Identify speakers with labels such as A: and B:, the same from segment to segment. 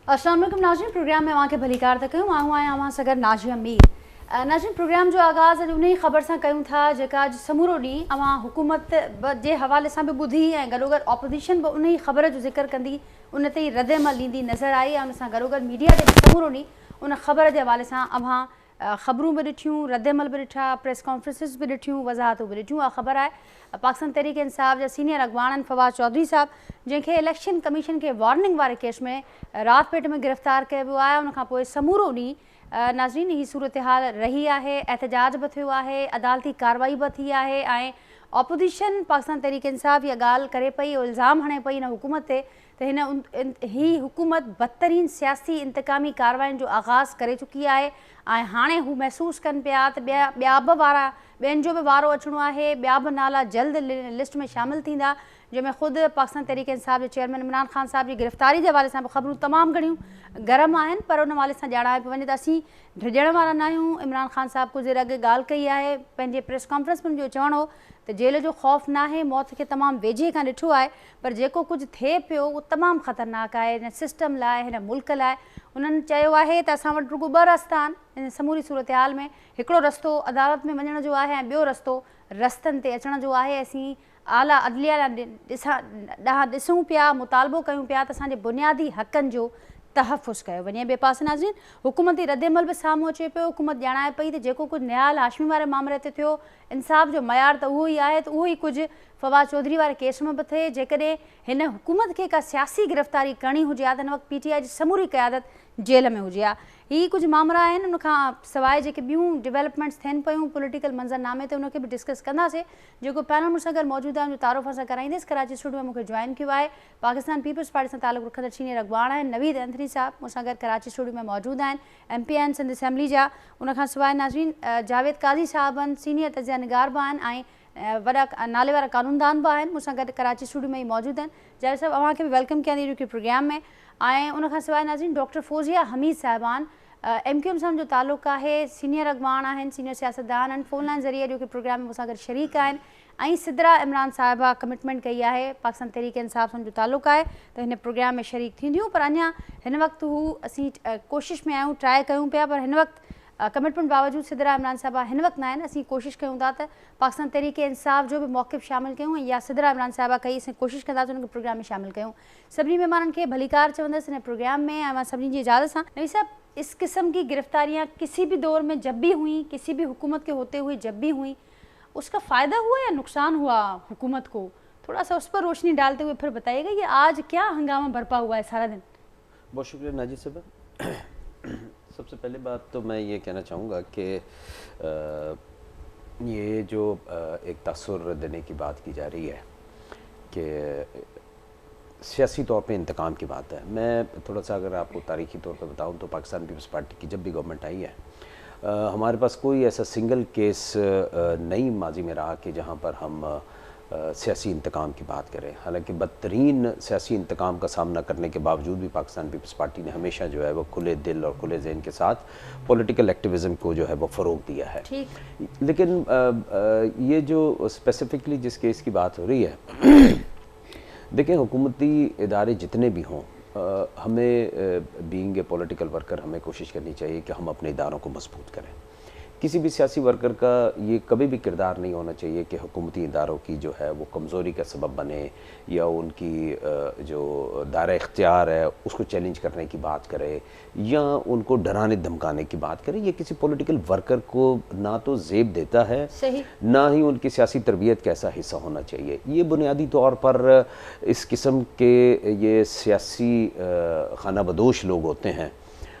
A: अस्सलाम वालेकुम नाज़रीन, प्रोग्राम में वहाँ के भलीकार तक कयूं आऊँ आहियां अवां सगर नाज़िया मीर। नाज़रीन, प्रोग्राम जो आगाज़ उन ख़बर से कयूं था जेका अॼु समूरो ॾींहुं अवां हुकूमत जे हवाले से भी ॿुधी ऐं गॾोगॾु ऑपोजिशन भी उन ख़बर जो ज़िक्र कंदी, उन ते ई रद्दमल ॾींदी नज़र आई ऐं उन सां गॾोगॾु मीडिया ते समूरो ॾींहुं उन ख़बर के हवाले से अवां ख़बरूं भी ॾिठियूं, रद्दमल भी ॾिठा, प्रेस कॉन्फ्रेंसिस भी ॾिठियूं, वज़ाहतूं भी ॾिठियूं। ख़बर है पाकिस्तान तहरीक इंसाफ जा सीनियर अगवान फवाद चौधरी साहब जैसे इलेक्शन कमीशन के वार्निंग वाले केस में रात पेट में गिरफ़्तार किया वियो आहे। उन खां पोइ समूरो ॾींहुं नाज़रीन ही सूरत हाल रही है, एहतजाज भी थियो है, अदालती कार्रवाई भी थी है। ऑपोजिशन पाकिस्तान तहरीक इंसाफ ये गाल करे पई, इल्ज़ाम हणे पई इन हुकूमत ते त ही हुकूमत बदतरीन सियासी इंतकामी कार्रवाइन जो आगाज़ करे चुकी है। हाँ हू महसूस कन पिया त ॿिया बि वारा ॿियनि जो भी वारो अचणो है, ॿिया भी नाला जल्द लिस्ट में शामिल थींदा, जंहिंमें ख़ुद पाकिस्तान तहरीक इंसाफ के चेयरमैन इमरान ख़ान साहब की गिरफ़्तारी के हवाले से ख़बरूं तमाम घणियूं गरम आहिनि, पर उन हवाले से ॼाणाए पियो वञे त असीं ड्रिजण वारा न आहियूं। इमरान ख़ान साहब कुछ देर अॻु ॻाल्हि कई है, पंहिंजे प्रेस कॉन्फ्रेंस में जो चवणो हो तो जेल जो खौफ ना है, मौत के तमाम वेझे का ॾिठो है, पर जो कुछ थे पियो वो तमाम ख़तरनाक है इन सिस्टम लाए, इन मुल्क लाए। उन्होंने चयो है त असां वटि रुगो ॿ रस्ता आहिनि इन समूरी सूरत हाल में। हिकिड़ो रस्तो अदालत में वञण जो है, ॿियो रस्तो रस्तनि ते अचण जो है। असीं आला अदलिया ॾांहुं ॾिसूं पिया, मुतालबो कयूं पिया त असांजे बुनियादी हक़नि जो तहफ़ुज़ कयो वञे। ॿिए पासे नाज़रीन, हुकूमती रद्दमल भी साम्हूं अचे पियो। हुकूमत ॼाणाए पई त जेको कुछ न्यायल हाशमी वारे मामले ते थियो, इंसाफ़ जो मयार तो उहो ही आहे, तो उहो ही कुछ फवाद चौधरी वारे केस में भी थे। जेकॾहिं हिन हुकूमत के का सियासी गिरफ़्तारी करणी हुजे हा त हिन वक़्तु PTI जी समूरी क़यादत जेल में हुजे हा। ही कुछ मामला आहिनि, उन खां सवाइ जेके ॿियूं डेवलपमेंट्स थियनि पियूं पॉलिटिकल मंज़रनामे ते उनखे भी डिस्कस कंदासीं। जेको पैनल मूंसां गॾु मौजूद आहे उनजो तारुफ़ असां कराईंदसि। कराची स्टूडियो में मूंखे जॉइन कियो आहे पाकिस्तान पीपल्स पार्टी से ताल्लुक़ रखंदड़ सीनियर अगवान आहिनि नवीद एंथनी साहब, मूंसां गॾु कराची स्टूडियो में मौजूद आहिनि MP आहिनि सिंध असेंबली जा। उन खां सवाइ नाज़रीन जावेद काज़ी साहब आहिनि, सीनियर तजिया निगार भी आहिनि ऐं वॾा नाले वारा कानूनदान भी आहिनि, मूंसां गॾु कराची स्टूडियो में ही मौजूद आहिनि। जावेद साहब अव्हांखे भी वेलकम कयां थी प्रोग्राम में। ऐं उन खां सवाइ नाज़रीन डॉक्टर फौजिया हमीद साहिबान MQM सां जो ताल्लुक़ है, सीनियर अगवान आहिनि, सीनियर सियासतदान आहिनि, फ़ोन लाइन ज़रिए जो कि प्रोग्राम में मूंसां गॾु शरीक आहिनि। ऐं सिद्रा इमरान साहिबा कमिटमेंट कई है, पाकिस्तान तहरीक इंसाफ सां जो ताल्लुक़ है तो इन प्रोग्राम में शरीक थींदियूं, पर अञा हिन वक़्तु हू असीं कोशिश में आहियूं, ट्राई कयूं पिया, पर हिन वक़्तु कमिटमेंट बावजूद सिद्रा इमरान साहिबा हिन वक़्तु न आहिनि। असीं कोशिश कयूं था त पाकिस्तान तहरीक इंसाफ जो भी मौक़िफ़ शामिल कयूं, या सिद्रा इमरान साहिबा कई, असीं कोशिश कंदासीं उनखे प्रोग्राम में शामिल कयूं। सभी मेहमाननि खे भलीकार चवंदसि इन प्रोग्राम में। ऐं मां सभिनी जी इजाज़त सां नवी साहब, इस किस्म की गिरफ्तारियाँ किसी भी दौर में जब भी हुई, किसी भी हुकूमत के होते हुए जब भी हुई, उसका फ़ायदा हुआ या नुकसान हुआ हुकूमत को, थोड़ा सा उस पर रोशनी डालते हुए फिर बताइएगा कि आज क्या हंगामा बरपा हुआ है सारा दिन।
B: बहुत शुक्रिया नाजी साहब। सबसे पहले बात तो मैं ये कहना चाहूँगा कि ये जो एक तासुर देने की बात की जा रही है कि सियासी तौर पे इंतकाम की बात है। मैं थोड़ा सा अगर आपको तारीख़ी तौर पे बताऊँ तो पाकिस्तान पीपल्स पार्टी की जब भी गवर्नमेंट आई है हमारे पास कोई ऐसा सिंगल केस नहीं माजी में रहा कि जहाँ पर हम सियासी इंतकाम की बात करें। हालांकि बदतरीन सियासी इंतकाम का सामना करने के बावजूद भी पाकिस्तान पीपल्स पार्टी ने हमेशा जो है वो खुले दिल और खुले ज़हन के साथ पॉलिटिकल एक्टिविज़म को जो है वो फ़रोग़ दिया है। लेकिन ये जो स्पेसिफ़िकली जिस केस की बात हो रही है देखें, हुकूमती इदारे जितने भी हों हमें बीइंग ए पॉलिटिकल वर्कर हमें कोशिश करनी चाहिए कि हम अपने इदारों को मजबूत करें। किसी भी सियासी वर्कर का ये कभी भी किरदार नहीं होना चाहिए कि हुकूमती इदारों की जो है वो कमज़ोरी का सबब बने या उनकी जो दायरा इख्तियार है उसको चैलेंज करने की बात करे या उनको डराने धमकाने की बात करे। ये किसी पॉलिटिकल वर्कर को ना तो ज़ेब देता है, ना ही उनकी सियासी तरबियत का ऐसा हिस्सा होना चाहिए। ये बुनियादी तौर पर इस किस्म के ये सियासी खाना बदोश लोग होते हैं।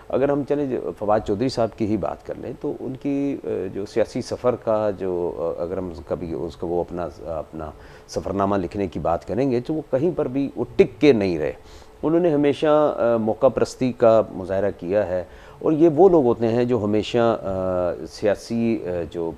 B: अगर हम चलें फवाद चौधरी साहब की ही बात कर लें तो उनकी जो सियासी सफ़र का जो अगर हम कभी उसका वो अपना सफ़रनामा लिखने की बात करेंगे तो वो कहीं पर भी वो टिक के नहीं रहे। उन्होंने हमेशा मौका परस्ती का मुज़ाहरा किया है और ये वो लोग होते हैं जो हमेशा सियासी जो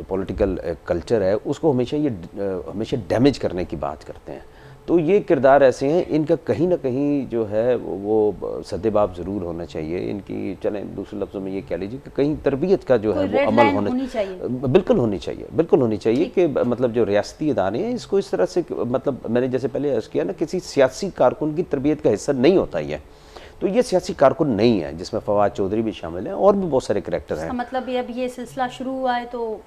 B: पॉलिटिकल कल्चर है उसको हमेशा डैमेज करने की बात करते हैं। तो ये किरदार ऐसे हैं, इनका कहीं ना कहीं जो है वो सद्देबाब ज़रूर होना चाहिए। इनकी चलें दूसरे लफ्ज़ों में ये कह लीजिए कि कहीं तरबियत का जो है वो अमल होनी चाहिए, बिल्कुल होनी चाहिए, बिल्कुल होनी चाहिए कि मतलब जो रियासती इदारे हैं इसको इस तरह से, मतलब मैंने जैसे पहले अर्ज़ किया ना, किसी सियासी कारकुन की तरबियत का हिस्सा नहीं होता ही है। तो ये सियासी कारकुन नहीं है, जिसमें फवाद चौधरी भी शामिल हैं और भी बहुत सारे करैक्टर हैं।
A: मतलब ये सिलसिला शुरू हुआ है तो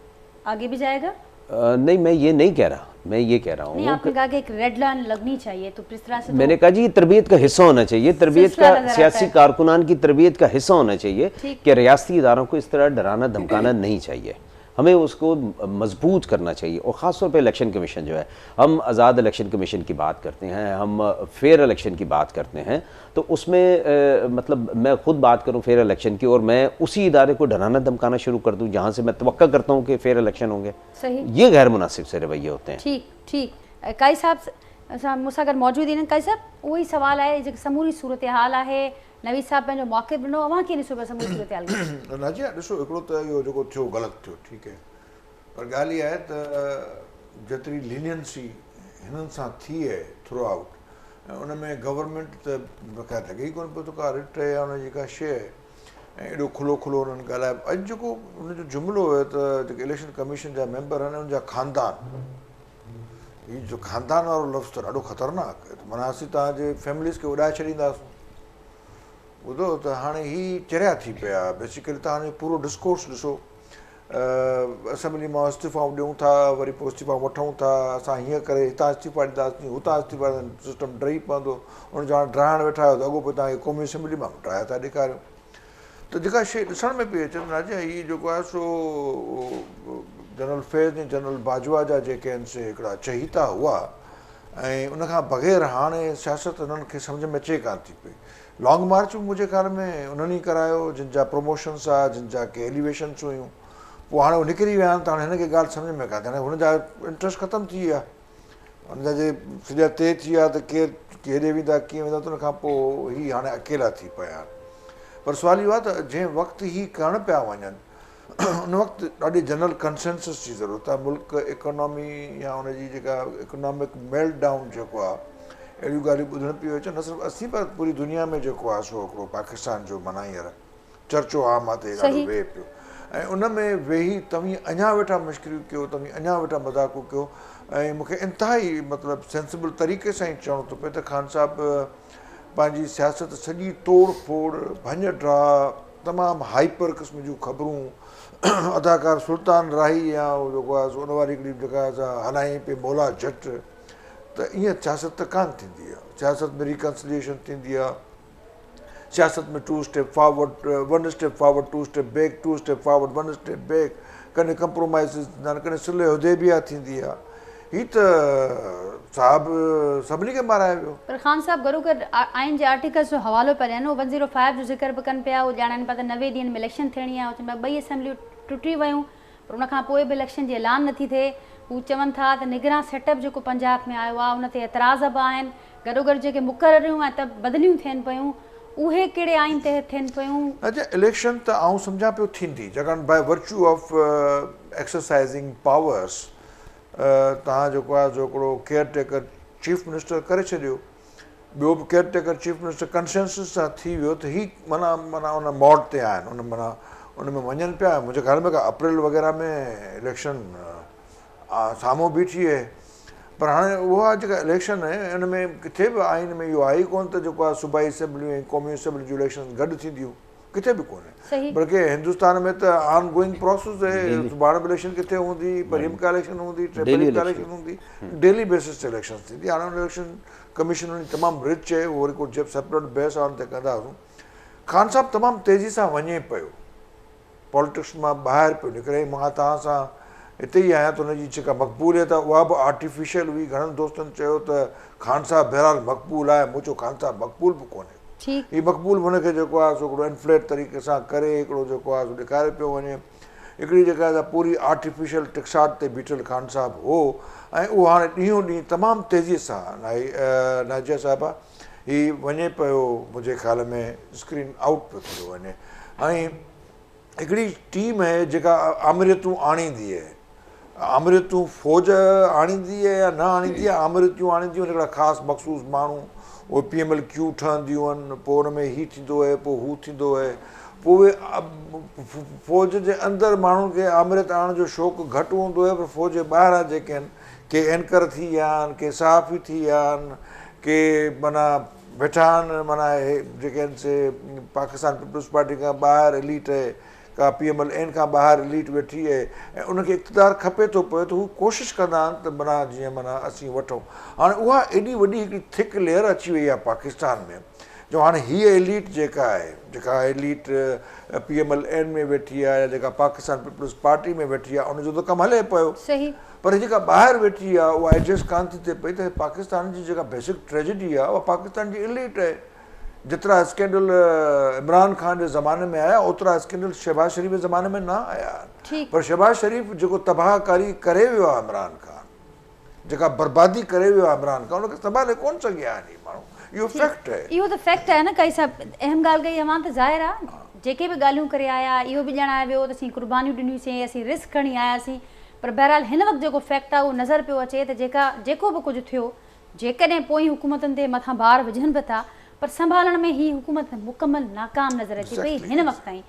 A: आगे भी जाएगा?
B: नहीं, मैं ये नहीं कह रहा, मैं ये कह रहा हूँ,
A: आपने कहा कि एक रेड लाइन लगनी चाहिए, तो इस तरह से
B: मैंने कहा जी ये तरबियत का हिस्सा होना चाहिए, तरबियत का, सियासी कारकुनान की तरबियत का हिस्सा होना चाहिए कि रियासती इदारों को इस तरह डराना धमकाना नहीं चाहिए, हमें उसको मजबूत करना चाहिए। और ख़ास तौर पे इलेक्शन कमीशन जो है, हम आज़ाद इलेक्शन कमीशन की बात करते हैं, हम फेयर इलेक्शन की बात करते हैं, तो उसमें मतलब मैं खुद बात करूं फेयर इलेक्शन की और मैं उसी इदारे को डराना धमकाना शुरू कर दूं जहां से मैं तवक्का करता हूं कि फेयर इलेक्शन होंगे, सही, ये गैर मुनासिब से रवैये होते हैं।
A: ठीक ठीक, काई साहब मूंसां अगर मौजूद आहिनि, काई साहब वही सवाल है जो समूरी सूरत हाल है, नवीद साहब पंहिंजो मौक़िफ़ ॾिनो, अव्हां कीअं ॾिसो पिया समूरी सूरत हाल खे?
C: नाज़िया ॾिसो, हिकिड़ो त इहो जेको थियो ग़लति थियो, ठीकु आहे, पर ॻाल्हि इहा आहे त जेतिरी लीनियंसी हिननि सां थी आहे थ्रू आउट, ऐं उन में गवर्नमेंट त बक़ाइदा लॻे ई कोन पियो त का रिट या हुनजी का शइ, ऐं एॾो खुलो खुलो हुननि ॻाल्हायो। अॼु जेको हुनजो जुमिलो हुयो त जेके इलेक्शन कमीशन जा मेंबर आहिनि उनजा ख़ानदान, हीउ जो ख़ानदान वारो लफ़्ज़ त ॾाढो ख़तरनाक आहे, माना असीं तव्हांजे फैमिलीज़ खे उॾाए छॾींदासीं। ॿुधो त हाणे हीअ चरिया थी पिया, बेसिकली तव्हां हाणे पूरो डिस्कोर्स ॾिसो, असेंबली मां इस्तीफ़ा ॾियूं था, वरी पोइ इस्तीफ़ा वठूं था, असां हीअं करे हितां इस्तीफ़ा ॾींदासीं, हुतां इस्तीफ़ा ॾींदासीं, सिस्टम डही पवंदो, हुनजो हाणे डराइण वेठा आहियो त अॻो पोइ तव्हांखे क़ौमी असेंबली मां डराए था ॾेखारियो। त जेका शइ ॾिसण में पई अचे नाज़िया, हीअ जेको आहे सो जनरल फैज़ ऐं जनरल बाजवा जा जेके आहिनि से हिकिड़ा चहीता हुआ, ऐं उनखां बग़ैर हाणे सियासत हुननि खे सम्झ में अचे कान थी पई। लॉन्ग मार्च मुंहिंजे ख़्याल में उन्हनि ई करायो जिन जा प्रमोशन्स आहे, जिन जा के एलिवेशन्स हुयूं, पोइ हाणे उहे निकिरी विया आहिनि त हाणे हिनखे ॻाल्हि सम्झ में कान थी, हाणे हुनजा इंट्रस्ट ख़तमु थी विया, हुनजा जे सॼा तइ थी विया त केरु हेॾे वेंदा कीअं वेंदा, त उनखां पोइ हीअ हाणे अकेला थी पिया आहिनि। पर सुवाल इहो आहे त जंहिं वक़्तु हीअ करणु पिया वञनि उन वक़्तु ॾाढी जनरल कंसेंसस जी ज़रूरत आहे। मुल्क इकोनॉमी या हुनजी जेका इकोनॉमिक मेल्ट डाउन जेको आहे, अहिड़ियूं ॻाल्हियूं ॿुधण पियूं अचनि, न सिर्फ़ु असीं पर पूरी दुनिया में जेको आहे सो हिकिड़ो पाकिस्तान जो माना हींअर चर्चो आम आहे त ॾाढो वेहे पियो, ऐं उन में वेही तव्हीं अञा वेठा मुश्किलियूं कयो, तव्हीं अञा वेठा मज़ाक़ूं कयो, ऐं मूंखे इंतिहाई मतिलबु सेंसिबल तरीक़े सां ई चवणो थो पए त ख़ान साहिबु पंहिंजी सियासत सॼी तोड़ फोड़, भञ ड्रा, तमामु हाइपर क़िस्म जूं ख़बरूं, अदाकार सुल्तान राही या जेको आहे उन वारी हिकिड़ी जेका हलाईं पई मौला जट, त ईअं सियासत त कान थींदी आहे। सियासत में रिकन्सिलिएशन थींदी आहे, सियासत में 2 step forward 1 step forward 2 step back, 2 step forward 1 step back, कॾहिं कंप्रोमाइज़िस थींदा आहिनि, कॾहिं सुलह हुदैबिया थींदी आहे। हीअ त साहिबु सभिनी खे माराए वियो।
A: पर ख़ान साहब गरू कर आइन जे आर्टिकल्स जो हवालो पिया ॾियनि, 105 जो ज़िक्र बि कनि पिया, उहो ॼाणनि पिया त 90 ॾींहंनि में इलेक्शन थियणी आहे, चवनि पिया 2 असेंबलियूं टुटी वियूं, पर उनखां पोइ बि इलेक्शन जी ऐलान नथी थिए। हू चवनि था त निगरान सेटअप जेको पंजाब में आयो आहे उन ते एतिराज़ बि आहिनि, गॾोगॾु जेके मुक़ररियूं ऐं त बदिलियूं थियनि पियूं, उहे कहिड़े आइन ते थियनि पियूं?
C: अच्छा, इलेक्शन त आउं सम्झां पियो थींदी, छाकाणि by virtue of exercising powers तव्हां जेको आहे जो हिकिड़ो केयर टेकर चीफ मिनिस्टर करे छॾियो, ॿियो बि caretaker chief minister consensus सां थी वियो, त हीअ माना उन मोड ते आहिनि, उन में वञनि पिया। मुंहिंजे ख़्याल में का अप्रैल वग़ैरह में इलेक्शन साम्हूं बीठी आहे, पर हाणे उहा जेका इलेक्शन आहे उन में किथे बि आइन में इहो आहे ई कोन त जेको आहे सूबाई असेंबलियूं ऐं क़ौमी असेंबली जूं इलेक्शन गॾु थींदियूं, किथे बि कोन्हे। बल्कि हिंदुस्तान में त ऑन गोइंग प्रोसेस आहे, सुभाणे बि इलेक्शन किथे हूंदी, परीहं का इलेक्शन हूंदी, टेपरीहं का इलेक्शन हूंदी, डेली बेसिस ते इलेक्शन थींदी। हाणे हुन इलेक्शन कमीशन तमामु रिच आहे, उहो वरी को सेपरेट बहस आहे हुन ते कंदासीं। ख़ान साहिबु तमामु तेज़ी सां वञे पियो, पॉलिटिक्स मां ॿाहिरि पियो निकिरे। मां तव्हां सां हिते ई आहियां त हुनजी जेका मक़बूलियत आहे उहा बि आर्टिफिशियल हुई। घणनि दोस्तनि चयो त ख़ान साहिबु बहरहाल मक़बूल आहे, मूं चयो ख़ान साहिबु मक़बूल बि कोन्हे, हीउ मक़बूल हुनखे जेको आहे सो हिकिड़ो इन्फ्लेट तरीक़े सां करे हिकिड़ो जेको आहे सो ॾेखारे पियो वञे। हिकिड़ी जेका पूरी आर्टिफिशियल टिक्साट ते बीठल ख़ान साहिबु हो, ऐं उहो हाणे ॾींहों ॾींहुं तमामु तेज़ीअ सां नाज़िया साहिबा हीउ वञे पियो, मुंहिंजे ख़्याल में स्क्रीन आउट पियो थी वञे। ऐं हिकिड़ी टीम आहे जेका आमिरियतूं आणींदी आहे, आमरियतूं फ़ौज आणींदी आहे या न आणींदी आहे, आमरियतूं आणींदियूं आहिनि हिकिड़ा ख़ासि मख़सूस माण्हू, उहे PMLQ ठहंदियूं आहिनि, पोइ हुन में हीउ थींदो आहे, पोइ हू थींदो आहे, पोइ उहे फ़ौज जे अंदरि माण्हुनि खे आमरियत आणण जो शौक़ु घटि हूंदो आहे, पर फ़ौज जे ॿाहिरां जेके आहिनि, के एंकर थी विया आहिनि, के सहाफ़ी थी विया आहिनि, के माना वेठा आहिनि, माना जेके आहिनि से पाकिस्तान पीपल्स पार्टी खां ॿाहिरि एलीट आहे, का PMLN खां ॿाहिरि एलीट वेठी आहे, ऐं उनखे इक़्तिदार खपे थो पिए, त हू कोशिशि कंदा आहिनि त माना जीअं माना असीं वठूं। हाणे उहा एॾी वॾी हिकिड़ी थिक लेयर अची वई आहे पाकिस्तान में, जो हाणे हीअ एलीट जेका आहे, जेका एलीट PMLN में वेठी आहे, या जेका पाकिस्तान पीपल्स पार्टी में वेठी आहे, उनजो त कमु हले पियो,
A: सही,
C: पर जेका ॿाहिरि वेठी आहे उहा एडजस्ट कान थी थिए पई त पाकिस्तान जी जेका बेसिक ट्रेजेडी आहे उहा पाकिस्तान जी एलीट आहे। जेतिरा स्कैंडल इमरान ख़ान जे ज़माने में आया, ओतिरा स्कैंडल शहबाज शरीफ़ जे ज़माने में न आया आहिनि, पर शहबाज शरीफ़ जेको तबाहकारी करे वियो आहे इमरान ख़ान, जेका बर्बादी करे वियो आहे इमरान ख़ान, उनखे संभाले कोन सघिया आहिनि माण्हू, इहो फैक्ट आहे।
A: इहो त फैक्ट आहे न, काई साहब अहम ॻाल्हि कई अवां त ज़ाहिर आहे, जेके बि ॻाल्हियूं करे आया इहो बि ॼाणाए वियो त असीं कुर्बानियूं ॾिनियूंसीं, असीं रिस्क खणी आयासीं, पर बहरहाल हिन वक़्तु जेको फैक्ट आहे उहो नज़र पियो अचे त जेको बि कुझु थियो, जेकॾहिं पोइ हुकूमतुनि ते मथां भार विझनि बि था, पर संभालने में ही हुकूमत मुकम्मल नाकाम नजर अची पई हिन वक्त ताईं।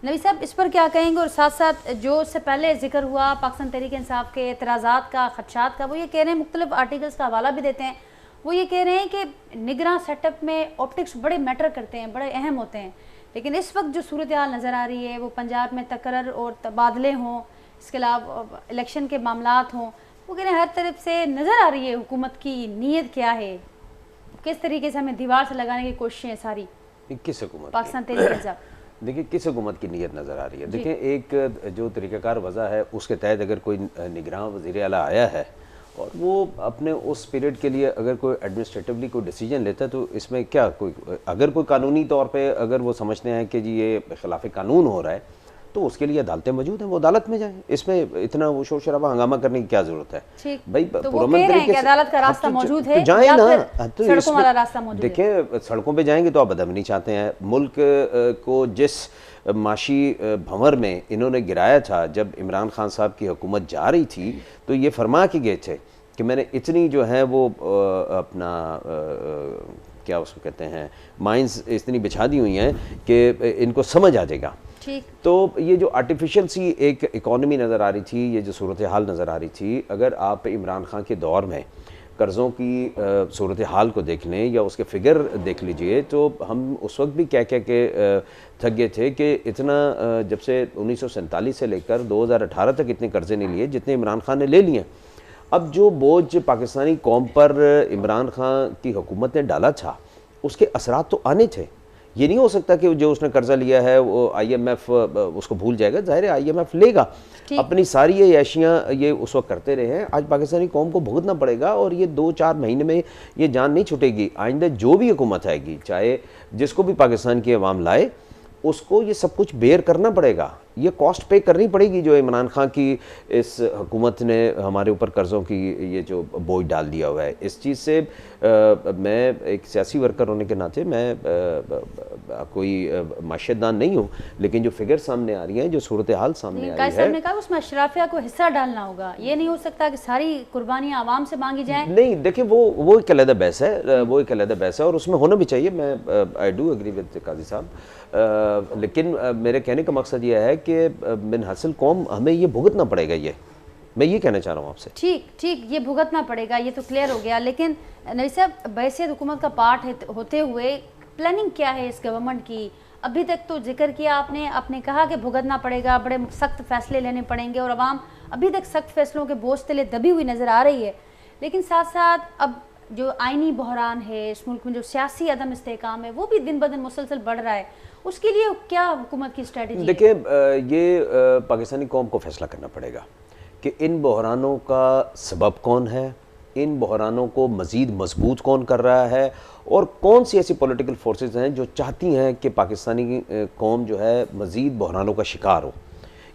A: नबी साहब इस पर क्या कहेंगे? और साथ साथ जो इससे पहले जिक्र हुआ पाकिस्तान तहरीक इंसाफ के एतराज़ात का, खदशात का, वो ये कह रहे हैं, मुख्तलिफ आर्टिकल्स का हवाला भी देते हैं, वो ये कह रहे हैं कि निगरान सेटअप में ऑप्टिक्स बड़े मैटर करते हैं, बड़े अहम होते हैं, लेकिन इस वक्त जो सूरत हाल नज़र आ रही है वो पंजाब में तकर्रर और तबादले हों, इसके अलावा इलेक्शन के मामलात हों, वो कह रहे हैं हर तरफ से नज़र आ रही है हुकूमत की नीयत क्या है, किस तरीके से हमें दीवार से लगाने की कोशिशें सारी
B: किस हुकूमत
A: पाकिस्तान तहरीक इंसाफ।
B: देखिए किस हुकूमत की नीयत नज़र आ रही है। देखिए एक जो तरीक़ाकार वज़ा है उसके तहत अगर कोई निगरान वज़ीर आला आया है और वो अपने उस पीरियड के लिए अगर कोई एडमिनिस्ट्रेटिवली कोई डिसीजन लेता है, तो इसमें क्या कोई अगर कोई कानूनी तौर पे अगर वो समझते हैं कि जी ये खिलाफ कानून हो रहा है, तो उसके लिए अदालतें मौजूद हैं, वो अदालत में जाएं। इसमें इतना वो शोर शराबा हंगामा करने की क्या जरूरत है भाई?
A: तो वो कह रहे हैं कि अदालत का रास्ता मौजूद है,
B: जाए ना, तो
A: सड़कों वाला रास्ता मौजूद है।
B: देखिए सड़कों पे जाएंगे तो आप बदअमनी चाहते हैं। मुल्क को जिस माशी भंवर में इन्होंने गिराया था जब इमरान खान साहब की हुकूमत जा रही थी, तो ये फरमा के गए थे कि मैंने इतनी जो है वो अपना क्या उसको कहते हैं माइंस इतनी बिछा दी हुई हैं कि इनको समझ आ जाएगा। तो ये जो आर्टिफिशियल सी एक इकॉनमी नज़र आ रही थी, ये जो सूरत हाल नज़र आ रही थी, अगर आप इमरान खान के दौर में कर्ज़ों की सूरत हाल को देख लें या उसके फिगर देख लीजिए, तो हम उस वक्त भी क्या क्या के थक गए थे कि इतना जब से 1947 से लेकर 2018 तक इतने कर्ज़े नहीं लिए जितने इमरान खान ने ले लिए। अब जो बोझ पाकिस्तानी कौम पर इमरान खान की हुकूमत ने डाला था, उसके असरात तो आने थे। ये नहीं हो सकता कि जो उसने कर्जा लिया है वो IMF उसको भूल जाएगा। जाहिर है IMF लेगा, अपनी सारी ये ऐशियाँ ये उस वक्त करते रहे हैं। आज पाकिस्तानी कौम को भुगतना पड़ेगा और ये 2-4 महीने में ये जान नहीं छूटेगी। आइंदा जो भी हुकूमत आएगी, चाहे जिसको भी पाकिस्तान की अवाम लाए, उसको ये सब कुछ बेयर करना पड़ेगा, ये कॉस्ट पे करनी पड़ेगी जो इमरान खान की इस हुकूमत ने हमारे ऊपर कर्ज़ों की ये जो बोझ डाल दिया हुआ है। इस चीज़ से मैं एक सियासी वर्कर होने के नाते मैं कोई माशियतदान नहीं हूँ, लेकिन जो फिगर सामने आ रही हैं, जो सूरत हाल सामने आ रही है,
A: ने कहा उसमें अशराफिया को हिस्सा डालना होगा। ये नहीं हो सकता कि सारी कुर्बानियाँ आवाम से मांगी जाएं।
B: नहीं, देखिए वो एक अलग बहस है, वो एक अलग बहस है और उसमें होना भी चाहिए। मैं आई डू एग्री विद काजी साहब, लेकिन मेरे कहने का मकसद ये है कि बिन हासिल कौम हमें ये भुगतना पड़ेगा। ये मैं ये कहना चाह रहा हूँ आपसे। ठीक ये भुगतना पड़ेगा, ये तो क्लियर हो गया। लेकिन नबी साहब बैसियत हुकूमत का पार्ट होते हुए प्लानिंग क्या है इस गवर्नमेंट की? अभी तक तो जिक्र किया आपने कहा कि भुगतना पड़ेगा, बड़े सख्त फैसले लेने पड़ेंगे और अवाम अभी तक सख्त फैसलों के बोझ तले दबी हुई नज़र आ रही है। लेकिन साथ साथ अब जो आइनी बहरान है इस मुल्क में, जो सियासी अदम इस्तेहकाम है, वो भी दिन ब दिन मुसलसल बढ़ रहा है। उसके लिए क्या हुकूमत की स्ट्रेटजी? देखिए ये पाकिस्तानी कौम को फैसला करना पड़ेगा कि इन बहरानों का सबब कौन है, इन बहरानों को मज़ीद मजबूत कौन कर रहा है और कौन सी ऐसी पॉलिटिकल फोर्सेस हैं जो चाहती हैं कि पाकिस्तानी कौम जो है मज़ीद बहरानों का शिकार हो।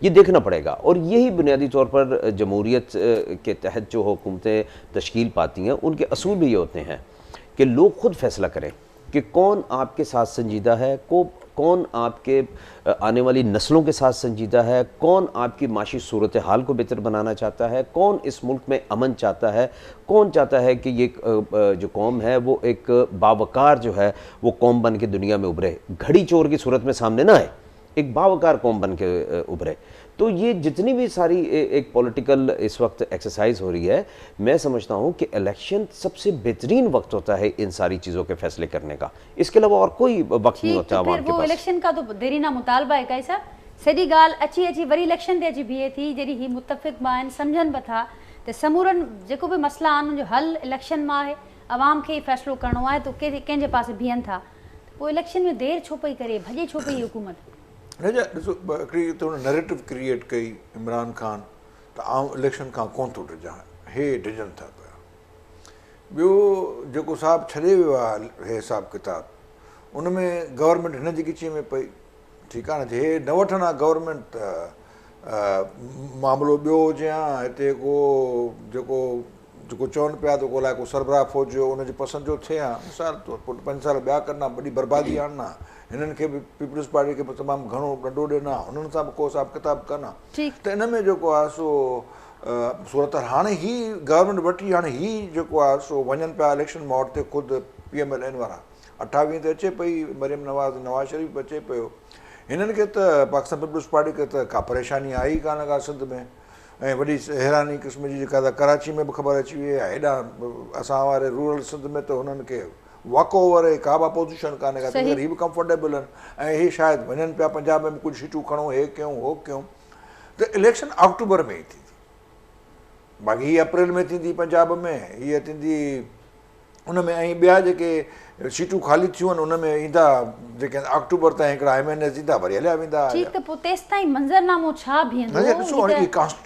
B: ये देखना पड़ेगा और यही बुनियादी तौर पर जमहूरियत के तहत जो हुकूमतें तश्कील पाती हैं, उनके असूल भी ये होते हैं कि लोग खुद फैसला करें कि कौन आपके साथ संजीदा है, कौन आपके आने वाली नस्लों के साथ संजीदा है, कौन आपकी माशी सूरत हाल को बेहतर बनाना चाहता है, कौन इस मुल्क में अमन चाहता है, कौन चाहता है कि ये जो कौम है वो एक बावकार जो है वो कौम बन के दुनिया में उभरे, घड़ी चोर की सूरत में सामने ना आए, एक बावकार कौम बन के उभरे। तो ये जितनी भी सारी एक पॉलिटिकल इस वक्त एक्सरसाइज हो रही है, मैं समझता हूँ कि इलेक्शन सबसे बेहतरीन वक्त होता है इन सारी चीज़ों के फैसले करने का, इसके अलावा और कोई वक्त नहीं होता आवाम के पास।
A: इलेक्शन का तो देरीना मुतालबा है कैसा सॼी ॻाल्हि अची वरी इलेक्शन ते अची बीहे थी, जॾहिं ही मुतफ़िक़ बि आहिनि, सम्झनि बि था त समूरनि जेको बि मसइला आहिनि उनजो हल इलेक्शन मां आहे, आवाम खे फ़ैसिलो करिणो आहे, त कंहिंजे पासे बीहनि था, पोइ इलेक्शन में देरि छो पई करे, भॼे छो पई हुकूमत?
C: ॾिसो हिकिड़ी त हुन नैरेटिव क्रिएट कई इमरान ख़ान त आउं इलेक्शन खां कोन थो डिॼां, हे डिॼनि था पिया। ॿियो जेको साहिबु छॾे वियो आहे हे हिसाबु किताबु, उन में गवर्नमेंट हिन जी गिची में पई, ठीकु आहे न, हे न वठनि आहे गवर्नमेंट त मामिलो ॿियो हुजे हा, हिते को जेको जेको चवनि पिया त को अलाए को सरबराह फ़ौज जो उनजी पसंदि जो थिए हा, मिसाल तौरु 5 साल ॿिया करना, वॾी बर्बादी आणना, हिननि खे बि पीपल्स पार्टी खे बि तमामु घणो ॾंडो ॾिना, हुननि सां बि को हिसाबु किताबु कनि, त इन में जेको आहे सो सूरत हाणे ही गवर्नमेंट वठी, हाणे ही जेको आहे सो वञनि पिया इलेक्शन मोड ते, ख़ुदि PMLN वारा 28 ते अचे पई, मरियम नवाज़ शरीफ़ बि अचे पियो, हिननि खे त पाकिस्तान पीपल्स पार्टी खे त का परेशानी आई कान का सिंध में, ऐं वॾी हैरानी क़िस्म जी जेका त कराची में बि ख़बर अची वई आहे, हेॾा असां वारे रूरल सिंध में त हुननि खे वॉक ओवर आहे, का बि अपोज़िशन कान्हे का, ही बि कंफर्टेबल आहिनि, ऐं ही शायदि वञनि पिया पंजाब में बि कुझु सीटूं खणूं, हे कयूं हो कयूं, त इलेक्शन अक्टूबर में ई थींदी, बाक़ी हीअ अप्रैल में थींदी पंजाब में, हीअ थींदी उन में, ऐं ॿिया जेके सीटूं ख़ाली थियूं आहिनि उन में ईंदा जेके अक्टूबर ताईं हिकिड़ा MNS ईंदा, वरी हलिया वेंदा।
A: ठीकु, त पोइ तेसि ताईं मंज़रनामो छा बीहंदो?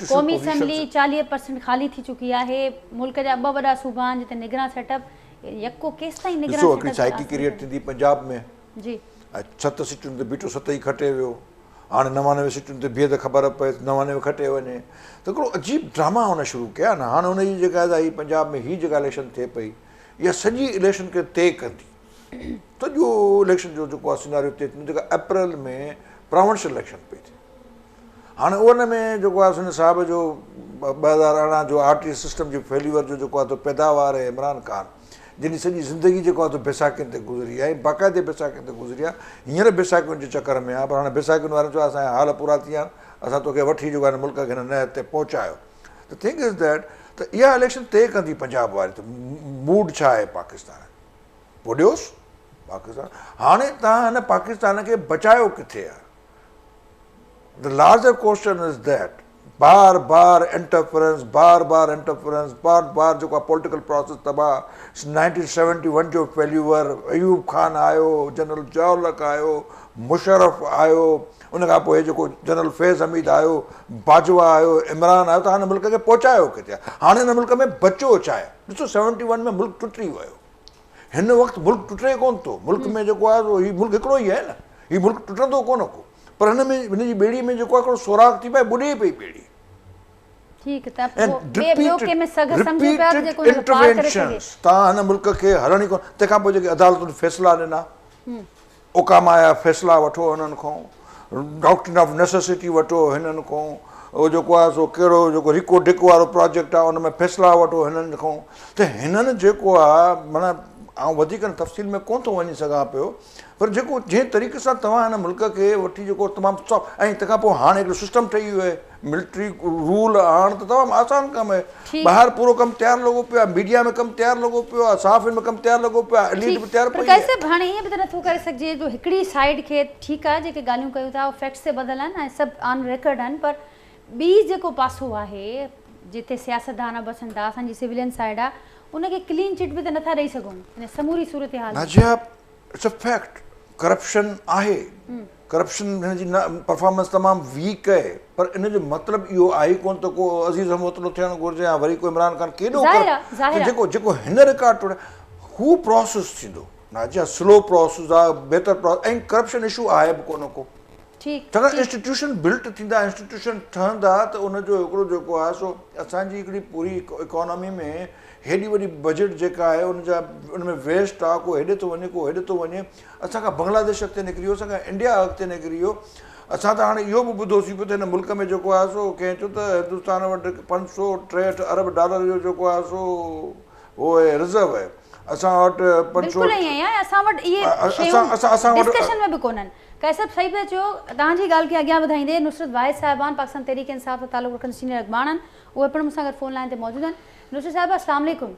A: क़ौमी असेंबली 40% ख़ाली थी चुकी आहे, मुल्क जा 2 वॾा सूबा आहिनि जिते निगरान सेटअप यको केसि ताईं निगरान सेटअप?
C: हिकिड़ी साइकी क्रिएट थींदी पंजाब में जी, 7 सीटुनि ते बीठो 7 ई खटे वियो, हाणे 99 सीटुनि ते बीहे त ख़बर पए 99 खटे वञे, त हिकिड़ो अजीब ड्रामा हुन शुरू कया न। हाणे हुनजी जेका आहे पंजाब में ही जेका इलेक्शन थिए पई, इहा सॼी इलेक्शन खे तय कंदी, सॼो इलेक्शन जो जेको आहे सिनारियो तय थींदो, जेका अप्रैल में प्रोविंशियल इलेक्शन पई थिए। हाणे उन में जेको आहे हुन साहिब जो 2018 जो RT सिस्टम जो फेल्यूअर जो जेको आहे पैदावार आहे इमरान ख़ान, जिन सॼी ज़िंदगी जेको आहे बैसाखियुनि ते गुज़री आहे, बाक़ाइदे बैसाखियुनि ते गुज़री आहे, हींअर बैसाखियुनि जे चकर में आहे, पर हाणे बैसाखियुनि वारनि चयो असांजा हाल पूरा थी विया आहिनि, असां तोखे वठी जेको आहे मुल्क खे हिन नए ते पहुचायो। त थिंग इज़ दैट त इहा इलेक्शन तय कंदी पंजाब वारी, त मूड छा आहे पाकिस्तान, पुॾियोसि पाकिस्तान, हाणे तव्हां हिन पाकिस्तान खे बचायो किथे आहे? The larger question is that बार बार इंटरफेरेंस, बार बार जेको आहे पॉलिटिकल प्रोसेस तबाह, 1971 जो फेल्यूअर, अयूब खान आयो, जनरल जौलक आयो, मुशर्रफ आयो, उन खां पोइ जेको जनरल फैज़ हमीद आयो, बाजवा आयो, इमरान आयो, त हाणे मुल्क खे पहुचायो किथे आहे? हाणे हिन मुल्क में बचो छा आहे? ॾिसो 71 में मुल्क टुटी वियो, हिन वक़्तु मुल्क टुटे कोन थो, मुल्क में जेको आहे हीउ मुल्क हिकिड़ो ई आहे न, हीउ मुल्क टुटंदो कोन को, पर हिन में हिनजी ॿेड़ी में जेको आहे हिकिड़ो सोराख़ थी पए, ॿुॾे पई ॿेड़ी। तव्हां हिन मुल्क खे हलण ई कोन, तंहिंखां पोइ जेके अदालतुनि फ़ैसिला ॾिना, ओकामा जा फ़ैसिला वठो हिननि खां, डॉक्ट्रिन ऑफ नेसेसिटी वठो हिननि खां, उहो जेको आहे सो कहिड़ो जेको रिको डिको वारो प्रोजेक्ट आहे उन में फ़ैसिला वठो हिननि खां, त हिननि जेको आहे माना आउं वधीक तफ़सील में कोन थो वञी सघां पियो, पर जेको जंहिं तरीक़े सां तव्हां हिन मुल्क खे वठी जेको तमामु सॉफ्ट, ऐं तंहिंखां पोइ हाणे हिकिड़ो सिस्टम ठही वियो आहे मिलिट्री रूल आणणु, त तमामु आसान कमु आहे, ॿाहिरि पूरो कमु तयारु लॻो पियो आहे, मीडिया में कमु तयारु लॻो पियो आहे, सहाफ़ियुनि में कमु तयारु लॻो पियो आहे, एलीट बि तयारु पई आहे।
A: हाणे ईअं बि त नथो करे सघिजे जो हिकिड़ी साइड खे ठीकु आहे जेके ॻाल्हियूं कयूं था फैक्ट्स ते ॿधल आहिनि ऐं सभु ऑन रिकॉर्ड आहिनि, पर ॿी जेको पासो आहे जिते सियासतदान बसनि था, असांजी सिविलियन साइड आहे, उनखे क्लीन चिट बि त नथा ॾेई सघूं इन समूरी सूरत हाल।
C: इट्स अ फैक्ट, करप्शन आहे, करप्शन हिनजी परफॉर्मेंस तमामु वीक आहे, पर इन जो मतिलबु इहो आहे कोन त को अज़ीज़ हमवतनो थियणु घुरिजे या वरी को इमरान ख़ान केॾो जेको जेको हिन रिकॉर्ड तोड़े, हू प्रोसेस थींदो नाजिया, स्लो प्रोसेस आहे, बहितर प्रोसेस, ऐं करप्शन इशू आहे बि कोन को,
A: ठीक
C: चङा इंस्टीट्यूशन बिल्ट थींदा, इंस्टीट्यूशन ठहंदा त उनजो हिकिड़ो जेको आहे सो असांजी हिकिड़ी पूरी इकोनॉमी में हेॾी वॾी बजट जेका आहे उनमें वेस्ट आहे, को हेॾे थो वञे को हेॾे थो वञे। असांखां बांग्लादेश अॻिते निकिरी वियो, असांखां इंडिया अॻिते निकिरी वियो। असां त हाणे इहो बि ॿुधोसीं पियो त हिन मुल्क में जेको आहे सो कंहिं चयो त हिंदुस्तान वटि 563 अरब डॉलर जो जेको आहे सो उहो रिज़र्व आहे। असां वटि 500
A: डिस्कशन में बि कोन्हनि। कैसब सही पिया चयो। तव्हांजी ॻाल्हि खे अॻियां वधाईंदे नुसरत वाहिद साहिबान पाकिस्तान तहरीक इंसाफ़ सां ताल्लुक़ रखनि सीनियर अॻवान आहिनि, उहे पिणु मूंसां गॾु फ़ोन लाइन ते मौजूद आहिनि। नुसरत साहिबा अस्सलाम वालेकुम।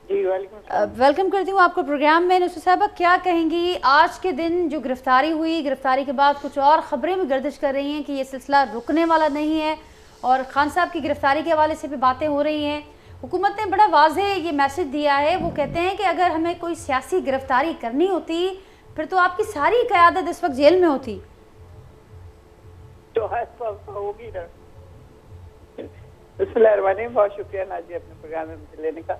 D: जी वालेकुम सलाम।
A: वेलकम करती हूँ आपको प्रोग्राम में। नुसरत साहिबा, क्या कहेंगी आज के दिन जो गिरफ्तारी हुई, गिरफ्तारी के बाद कुछ और ख़बरें भी गर्दिश कर रही हैं कि ये सिलसिला रुकने वाला नहीं है और खान साहब की गिरफ्तारी के हवाले से भी बातें हो रही हैं। हुकूमत ने बड़ा वाज़ेह ये मैसेज दिया है, वो कहते हैं कि अगर हमें कोई सियासी गिरफ्तारी करनी होती फिर तो आपकी सारी क़यादत इस वक्त जेल में होती।
D: तो होगी ना। बिस्मिल्लाहिर्रहमानिर्रहीम, बहुत शुक्रिया नाजी अपने प्रोग्राम में मुझे लेने का।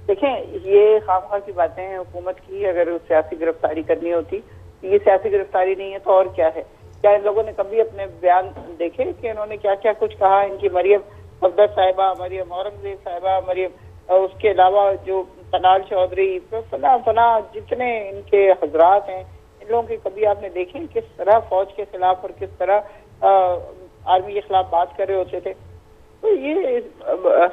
D: देखें, ये खामखा की बातें हैं हुकूमत की। अगर सियासी गिरफ्तारी करनी होती, ये सियासी गिरफ्तारी नहीं है तो और क्या है? क्या इन लोगों ने कभी अपने बयान देखे कि इन्होंने क्या क्या कुछ कहा? इनकी मरियम सफदर साहिबा, मरियम औरंगजेब साहिबा, मरियम उसके अलावा जो तनाल चौधरी, फला जितने इनके हजरात हैं, इन लोगों के कभी आपने देखे किस तरह फौज के खिलाफ और किस तरह आर्मी के खिलाफ बात कर रहे होते थे? तो ये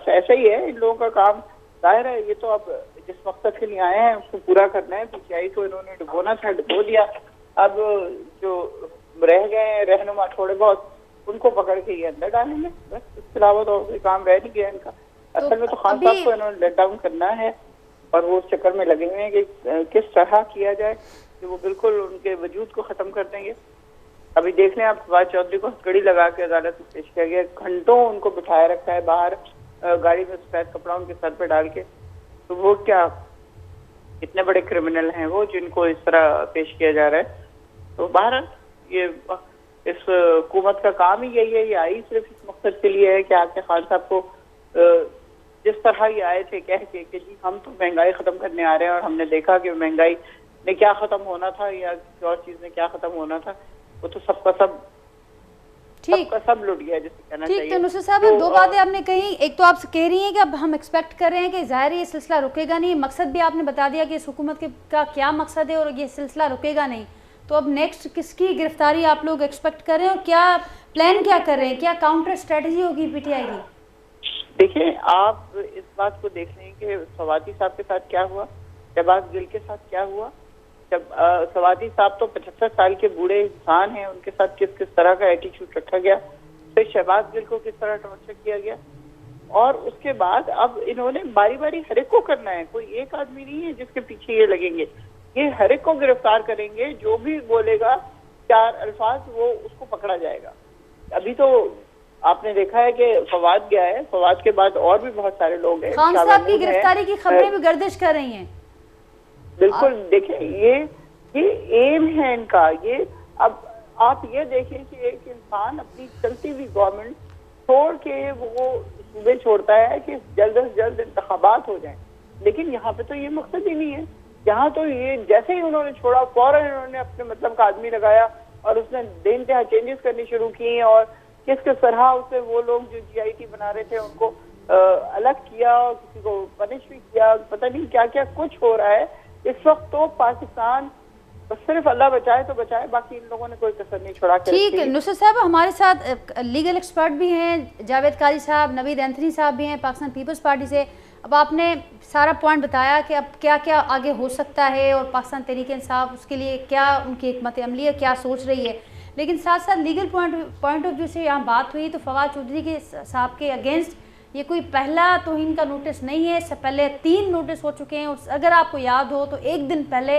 D: ऐसा ही है इन लोगों का काम। जाहिर है ये तो अब जिस मकसद के लिए आए हैं उसको पूरा करना है। पीसीआई को इन्होंने डुबोना था, डुबो दिया। अब जो रह गए रहनुमा थोड़े बहुत, उनको पकड़ के ये अंदर डालेंगे, बस। इसके अलावा तो कोई काम रह नहीं गया इनका। असल में तो खान साहब को इन्होंने लेट डाउन करना है और वो उस चक्कर में लगे हुए हैं कि किस तरह किया जाए कि वो बिल्कुल उनके वजूद को खत्म कर देंगे। अभी देख लें आप, फवाद चौधरी को हथकड़ी लगा के अदालत में पेश किया गया, घंटों उनको बिठाया रखा है बाहर गाड़ी में सफेद कपड़ा उनके सर पे डाल के। तो वो क्या इतने बड़े क्रिमिनल हैं वो जिनको इस तरह पेश किया जा रहा है? तो बहरहाल ये इस हुकूमत का काम ही यही है। ये आई सिर्फ इस मकसद के लिए है कि आपके खान साहब को जिस तरह ये आए थे कह के कि जी हम तो महंगाई खत्म करने आ रहे हैं और हमने देखा कि महंगाई ने क्या खत्म होना था या किसी और चीज ने क्या खत्म होना था, वो तो सबका सब सब लुट गया जिसे कहना चाहिए।
A: ठीक, तो नुसरत साहब दो बातें आपने कही। एक तो आप कह रही हैं कि अब हम एक्सपेक्ट कर रहे हैं कि ज़ाहिर ये सिलसिला रुकेगा नहीं। मकसद भी आपने बता दिया कि इस हुकूमत का क्या मकसद है और ये सिलसिला रुकेगा नहीं। तो अब नेक्स्ट किसकी गिरफ्तारी आप लोग एक्सपेक्ट कर रहे हैं और क्या प्लान क्या कर रहे हैं? क्या काउंटर स्ट्रेटजी होगी पीटीआई की?
D: देखिए, आप इस बात को देख लें कि सवाती साहब के साथ क्या हुआ, शहबाज गिल के साथ क्या हुआ। जब सवाती साहब तो 75 साल के बूढ़े इंसान हैं, उनके साथ किस किस तरह का एटीट्यूड रखा गया, फिर शहबाज गिल को किस तरह टॉर्चर किया गया। और उसके बाद अब इन्होंने बारी बारी हर एक को करना है। कोई एक आदमी नहीं है जिसके पीछे ये लगेंगे, ये हर एक को गिरफ्तार करेंगे। जो भी बोलेगा 4 अल्फाज वो उसको पकड़ा जाएगा। अभी तो आपने देखा है कि फवाद गया है, फवाद के बाद और भी बहुत सारे लोग हैं।
A: खान साहब की गिरफ्तारी की खबरें भी गर्दिश कर रही हैं।
D: बिल्कुल, देखिए ये एम है इनका। ये अब आप ये देखें कि एक इंसान अपनी चलती हुई गवर्नमेंट छोड़ के वो सूबे छोड़ता है कि जल्द से जल्द इंतखाबात हो जाएं, लेकिन यहाँ पे तो ये मकसद ही नहीं है। यहाँ तो ये जैसे ही उन्होंने छोड़ा फौरन इन्होंने अपने मतलब का आदमी लगाया और उसने बेइंतहा चेंजेस करनी शुरू की और किस तरह उससे वो लोग जो जीआईटी बना रहे थे उनको अलग किया और किसी को पनिश भी किया। पता नहीं क्या क्या कुछ हो रहा है इस वक्त। तो पाकिस्तान सिर्फ अल्लाह बचाए तो बचाए, बाकी इन लोगों ने कोई कसर नहीं छोड़ा।
A: ठीक है नुसरत साहब, हमारे साथ लीगल एक्सपर्ट भी हैं, जावेद कारी साहब, नवीद एंथनी साहब भी हैं पाकिस्तान पीपल्स पार्टी से। अब आपने सारा पॉइंट बताया कि अब क्या क्या आगे हो सकता है और पाकिस्तान तहरीक इंसाफ उसके लिए क्या उनकी हिकमत अमली है, क्या सोच रही है। लेकिन साथ साथ लीगल पॉइंट ऑफ व्यू से यहाँ बात हुई तो फवाद चौधरी के साहब के अगेंस्ट ये कोई पहला तौहीन का नोटिस नहीं है। इससे पहले 3 नोटिस हो चुके हैं और अगर आपको याद हो तो एक दिन पहले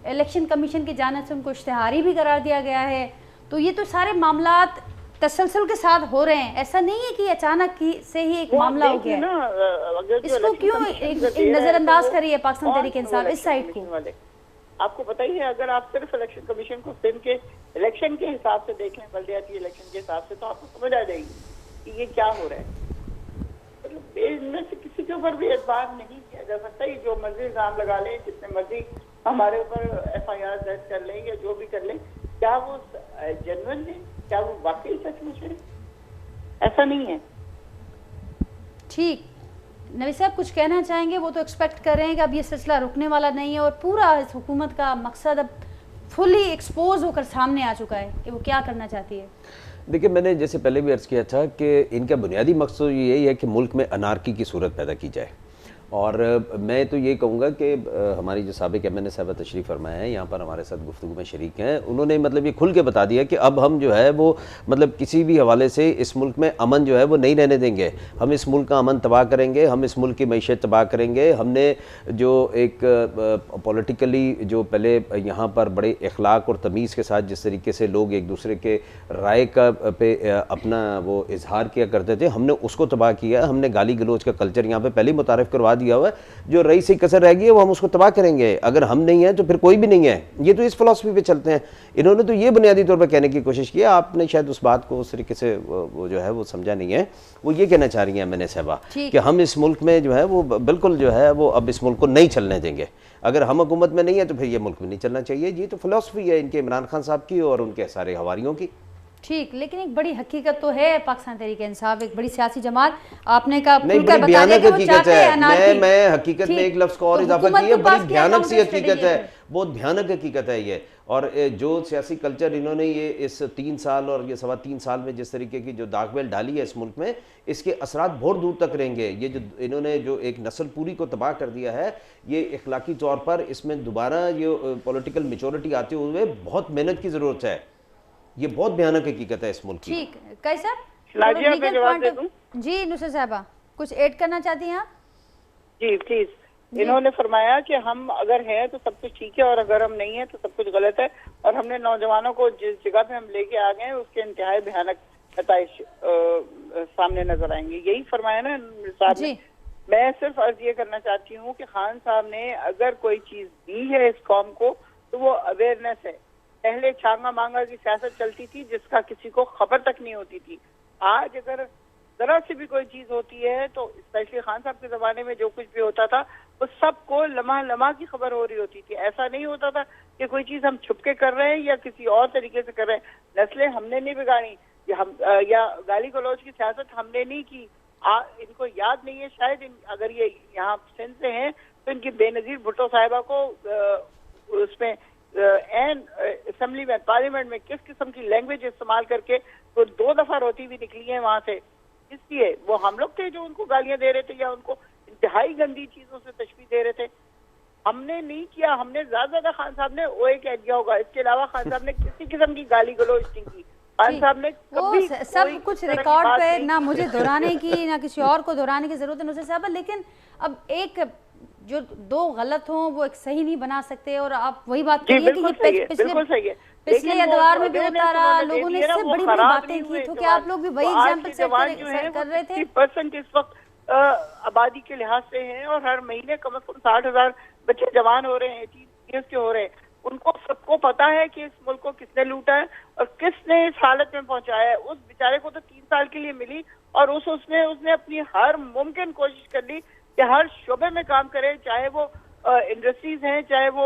A: इलेक्शन कमीशन की जानिब से उनको इश्तिहारी भी करार दिया गया है। तो ये तो सारे मामलात तसलसल के साथ हो रहे हैं, ऐसा नहीं है कि अचानक से ही एक मामला हो गया है। इसको क्यों नजरअंदाज करिए पाकिस्तान तहरीक इंसाफ इस साइड को?
D: आपको पता ही है, अगर आप सिर्फ इलेक्शन कमीशन को सिंध के इलेक्शन के हिसाब से देखें, बल्दियाती इलेक्शन के हिसाब से, तो आपको समझ आ जाएगी कि ये क्या हो रहा है। मतलब इनमें से किसी के ऊपर भी एतबार नहीं किया जा सकता। ये जो मर्जी इल्जाम लगा लें, जितने मर्जी हमारे ऊपर FIR दर्ज कर लें या जो भी कर लें, क्या वो जेन्युइन है, क्या वो वाकई सचमुच है? ऐसा नहीं है।
A: ठीक, नबी साहब कुछ कहना चाहेंगे? वो तो एक्सपेक्ट कर रहे हैं कि अब ये सिलसिला रुकने वाला नहीं है और पूरा इस हुकूमत का मकसद अब फुली एक्सपोज होकर सामने आ चुका है कि वो क्या करना चाहती है।
B: देखिए, मैंने जैसे पहले भी अर्ज़ किया था कि इनका बुनियादी मकसद यही है कि मुल्क में अनारकी की सूरत पैदा की जाए। और मैं तो ये कहूँगा कि हमारी जो साबिक़ MNA साहब तशरीफ़ फरमाए हैं, यहाँ पर हमारे साथ गुफ्तगू में शरीक हैं, उन्होंने मतलब ये खुल के बता दिया कि अब हम जो है वो मतलब किसी भी हवाले से इस मुल्क में अमन जो है वो नहीं रहने देंगे। हम इस मुल्क का अमन तबाह करेंगे, हम इस मुल्क की मईशत तबाह करेंगे। हमने जो एक पॉलिटिकली जो पहले यहाँ पर बड़े अखलाक और तमीज़ के साथ जिस तरीके से लोग एक दूसरे के राय का पे अपना वो इजहार किया करते थे, हमने उसको तबाह किया। हमने गाली गलोच का कल्चर यहाँ पर पहले ही मुतारिफ करवा दिया हुआ है। जो रही सी कसर रह गई है वो हम उसको तबाह करेंगे। अगर हम नहीं हैं तो फिर कोई भी नहीं है। ये तो इस फिलॉसफी पे चलते हैं। इन्होंने तो ये बुनियादी तौर पर कहने की कोशिश की है, आपने शायद उस बात को उस तरीके से वो जो है वो समझा नहीं है। वो ये कहना चाह रही हैं MNA साहबा कि हम इस मुल्क में जो है वो बिल्कुल जो है वो अब इस मुल्क को नहीं चलने देंगे। अगर हम हुकूमत में नहीं है तो फिर ये मुल्क में नहीं चलना चाहिए। ये तो फिलॉसफी है इनके इमरान खान साहब की और उनके सारे हवारियों की।
A: ठीक, लेकिन एक बड़ी हकीकत तो है, पाकिस्तान तहरीक इंसाफ एक बड़ी सियासी जमात, आपने कहा
B: नहीं, बड़ी भयानक हकीकत है। मैं हकीकत में एक लफ्ज को और इजाफा किया, बड़ी भयानक सी हकीकत है, बहुत भयानक हकीकत है ये। और जो सियासी कल्चर इन्होंने ये इस 3 साल और ये 3.25 साल में जिस तरीके की जो दागबेल डाली है इस मुल्क में, इसके असरात बहुत दूर तक रहेंगे। ये जो इन्होंने जो एक नस्ल पूरी को तबाह कर दिया है, ये इखलाकी तौर पर इसमें दोबारा ये पॉलिटिकल मेचोरिटी आते हुए बहुत मेहनत की ज़रूरत है। ये बहुत भयानक हकीकत है इस मुल्क की।
A: ठीक, कैसा जी नुसरत साहबा कुछ ऐड करना चाहती हैं आप?
D: जी प्लीज। इन्होंने फरमाया कि हम अगर हैं तो सब कुछ ठीक है और अगर हम नहीं है तो सब कुछ गलत है, और हमने नौजवानों को जिस जगह पे हम लेके आ गए हैं उसके इंतहाई भयानक नताइज सामने नजर आएंगे। यही फरमाया ना साहब ने। मैं सिर्फ अर्ज ये करना चाहती हूँ कि खान साहब ने अगर कोई चीज दी है इस कौम को तो वो अवेयरनेस है। पहले छांगा मांगा की सियासत चलती थी जिसका किसी को खबर तक नहीं होती थी। आज अगर जरा से भी कोई चीज होती है तो स्पेशली खान साहब के जमाने में जो कुछ भी होता था वो सबको लम्हा लम्हा की खबर हो रही होती थी। ऐसा नहीं होता था कि कोई चीज हम छुपके कर रहे हैं या किसी और तरीके से कर रहे हैं। नस्लें हमने नहीं बिगाड़ी या गाली गलौज की सियासत हमने नहीं की। इनको याद नहीं है शायद अगर ये यहाँ सिंध से हैं तो इनकी बेनजीर भुट्टो साहिबा को उसमें असेंबली में पार्लियामेंट में किस किस्म की लैंग्वेज इस्तेमाल करके तो 2 दफा रोती हुई निकली है वहां से। इसलिए वो हम लोग थे जो उनको गालियां दे रहे थे या उनको इंतहाई गंदी चीजों से तशबीह दे रहे थे। हमने नहीं किया। हमने ज्यादा खान साहब ने ओए कह दिया होगा, इसके अलावा खान साहब ने किसी किस्म की गाली गलौज नहीं की। खान साहब ने कभी
A: सब कुछ रिकॉर्ड पे, ना मुझे दोहराने की ना किसी और को दोहराने की जरूरत है नुसरत साहब। लेकिन अब एक जो 2 गलत हों वो एक सही नहीं बना सकते। और आप वही बात करिए कि पिछले अदवार में भी होता रहा, लोगों ने इससे बड़ी बड़ी बातें की, तो क्या आप लोग भी वही एग्जाम्पल सेट कर रहे थे?
D: 30% इस वक्त आबादी के लिहाज से हैं और हर महीने कम से कम 60,000 बच्चे जवान हो रहे हैं, 18 ईयर्स के हो रहे हैं। उनको सबको पता है कि इस मुल्क को किसने लूटा है और किसने इस हालत में पहुंचाया है। उस बेचारे को तो 3 साल के लिए मिली और उसने अपनी हर मुमकिन कोशिश कर ली कि हर शोबे में काम करे, चाहे वो इंडस्ट्रीज हैं, चाहे वो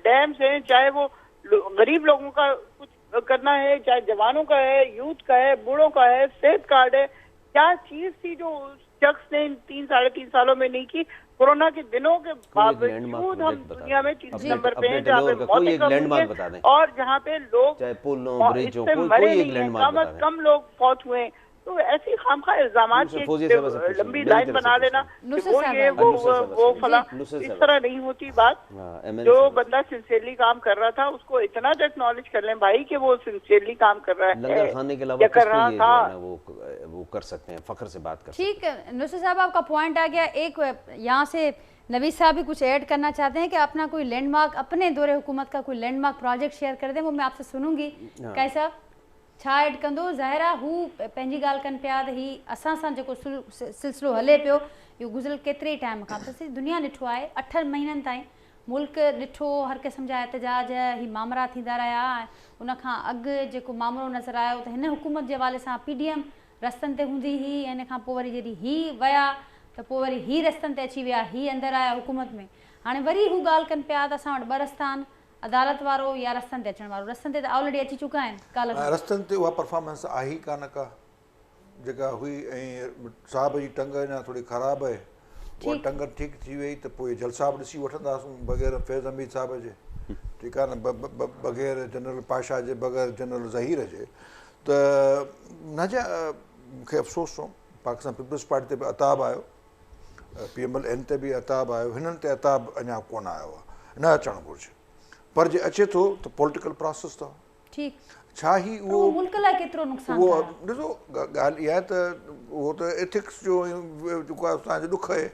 D: डैम्स हैं, चाहे वो गरीब लोगों का कुछ करना है, चाहे जवानों का है, यूथ का है, बूढ़ों का है, सेहत कार्ड है। क्या चीज थी जो उस शख्स ने इन 3-3.5 सालों में नहीं की? कोरोना के दिनों के बावजूद हम दुनिया में 3 नंबर पे हैं जहाँ पे मौतें कम हुई हैं और जहाँ पे लोग इससे मरे नहीं हैं, कम से कम लोग फौत हुए। तो ऐसी खामखा इल्जामात की लंबी लाइन बना लेना वो ये वो फला, इस तरह नहीं होती बात। जो बंदा सिंसियरली काम कर रहा था उसको इतना तो एक्नॉलेज कर लें भाई कि वो सिंसियरली काम कर रहा है या कर रहा था,
B: वो कर सकते हैं, फख्र से बात कर।
A: ठीक है नुसरत साहब, आपका पॉइंट आ गया। एक यहाँ से नवीद साहब भी कुछ ऐड करना चाहते हैं कि अपना कोई लैंडमार्क, अपने दौरे हुकूमत का कोई लैंडमार्क प्रोजेक्ट शेयर कर दें, वो मैं आपसे सुनूंगी। कैसा छा ऐड कंदो? ज़ाहिरा हू पंहिंजी ॻाल्हि कनि पिया त ही असां सां जेको सिलसिलो हले पियो इहो गुज़िरियल केतिरे टाइम खां त दुनिया ॾिठो आहे, 8 महीननि ताईं मुल्क ॾिठो, हर क़िस्म जा एहतजाज ही मामला थींदा रहिया। उनखां अॻु जेको मामिलो नज़र आयो त हिन हुकूमत जे हवाले सां PDM रस्तनि ते हूंदी हुई, इन खां पोइ वरी जॾहिं ही विया त पोइ वरी ही रस्तनि ते अची विया, ही अंदरि आया हुकूमत में। हाणे वरी हू ॻाल्हि कनि पिया त असां वटि 2 रस्ता आहिनि, अदालत वारो या रस्तनि ते अचण वारो? रस्तनि ते त ऑलरेडी अची चुका आहिनि काल्ह खां।
C: रस्तनि ते उहा परफॉर्मेंस आहे ई कान का जेका हुई, ऐं साहब जी टंग अञा थोरी ख़राबु आहे, उहा टंग ठीकु थी वई त पोइ जलसा बि ॾिसी वठंदासीं बग़ैर फैज़ हमीद साहब जे, ठीकु आहे न, बग़ैर जनरल पाशा जे, बग़ैर जनरल ज़हीर जे। त नाजा मूंखे अफ़सोस हो, पाकिस्तान पीपल्स पार्टी ते बि अताब आयो, PMLN ते बि अताब आयो, हिननि ते अताब अञा कोन आयो आहे, न अचणु घुरिजे, पर जे अचे थो त पॉलिटिकल प्रोसेस अथव।
A: ठीकु,
C: छा ही उहो
A: मुल्क लाइ केतिरो नुक़सानु
C: उहो
A: आहे?
C: ॾिसो ॻाल्हि इहा आहे त उहो त एथिक्स जो जेको आहे असांजो ॾुख आहे,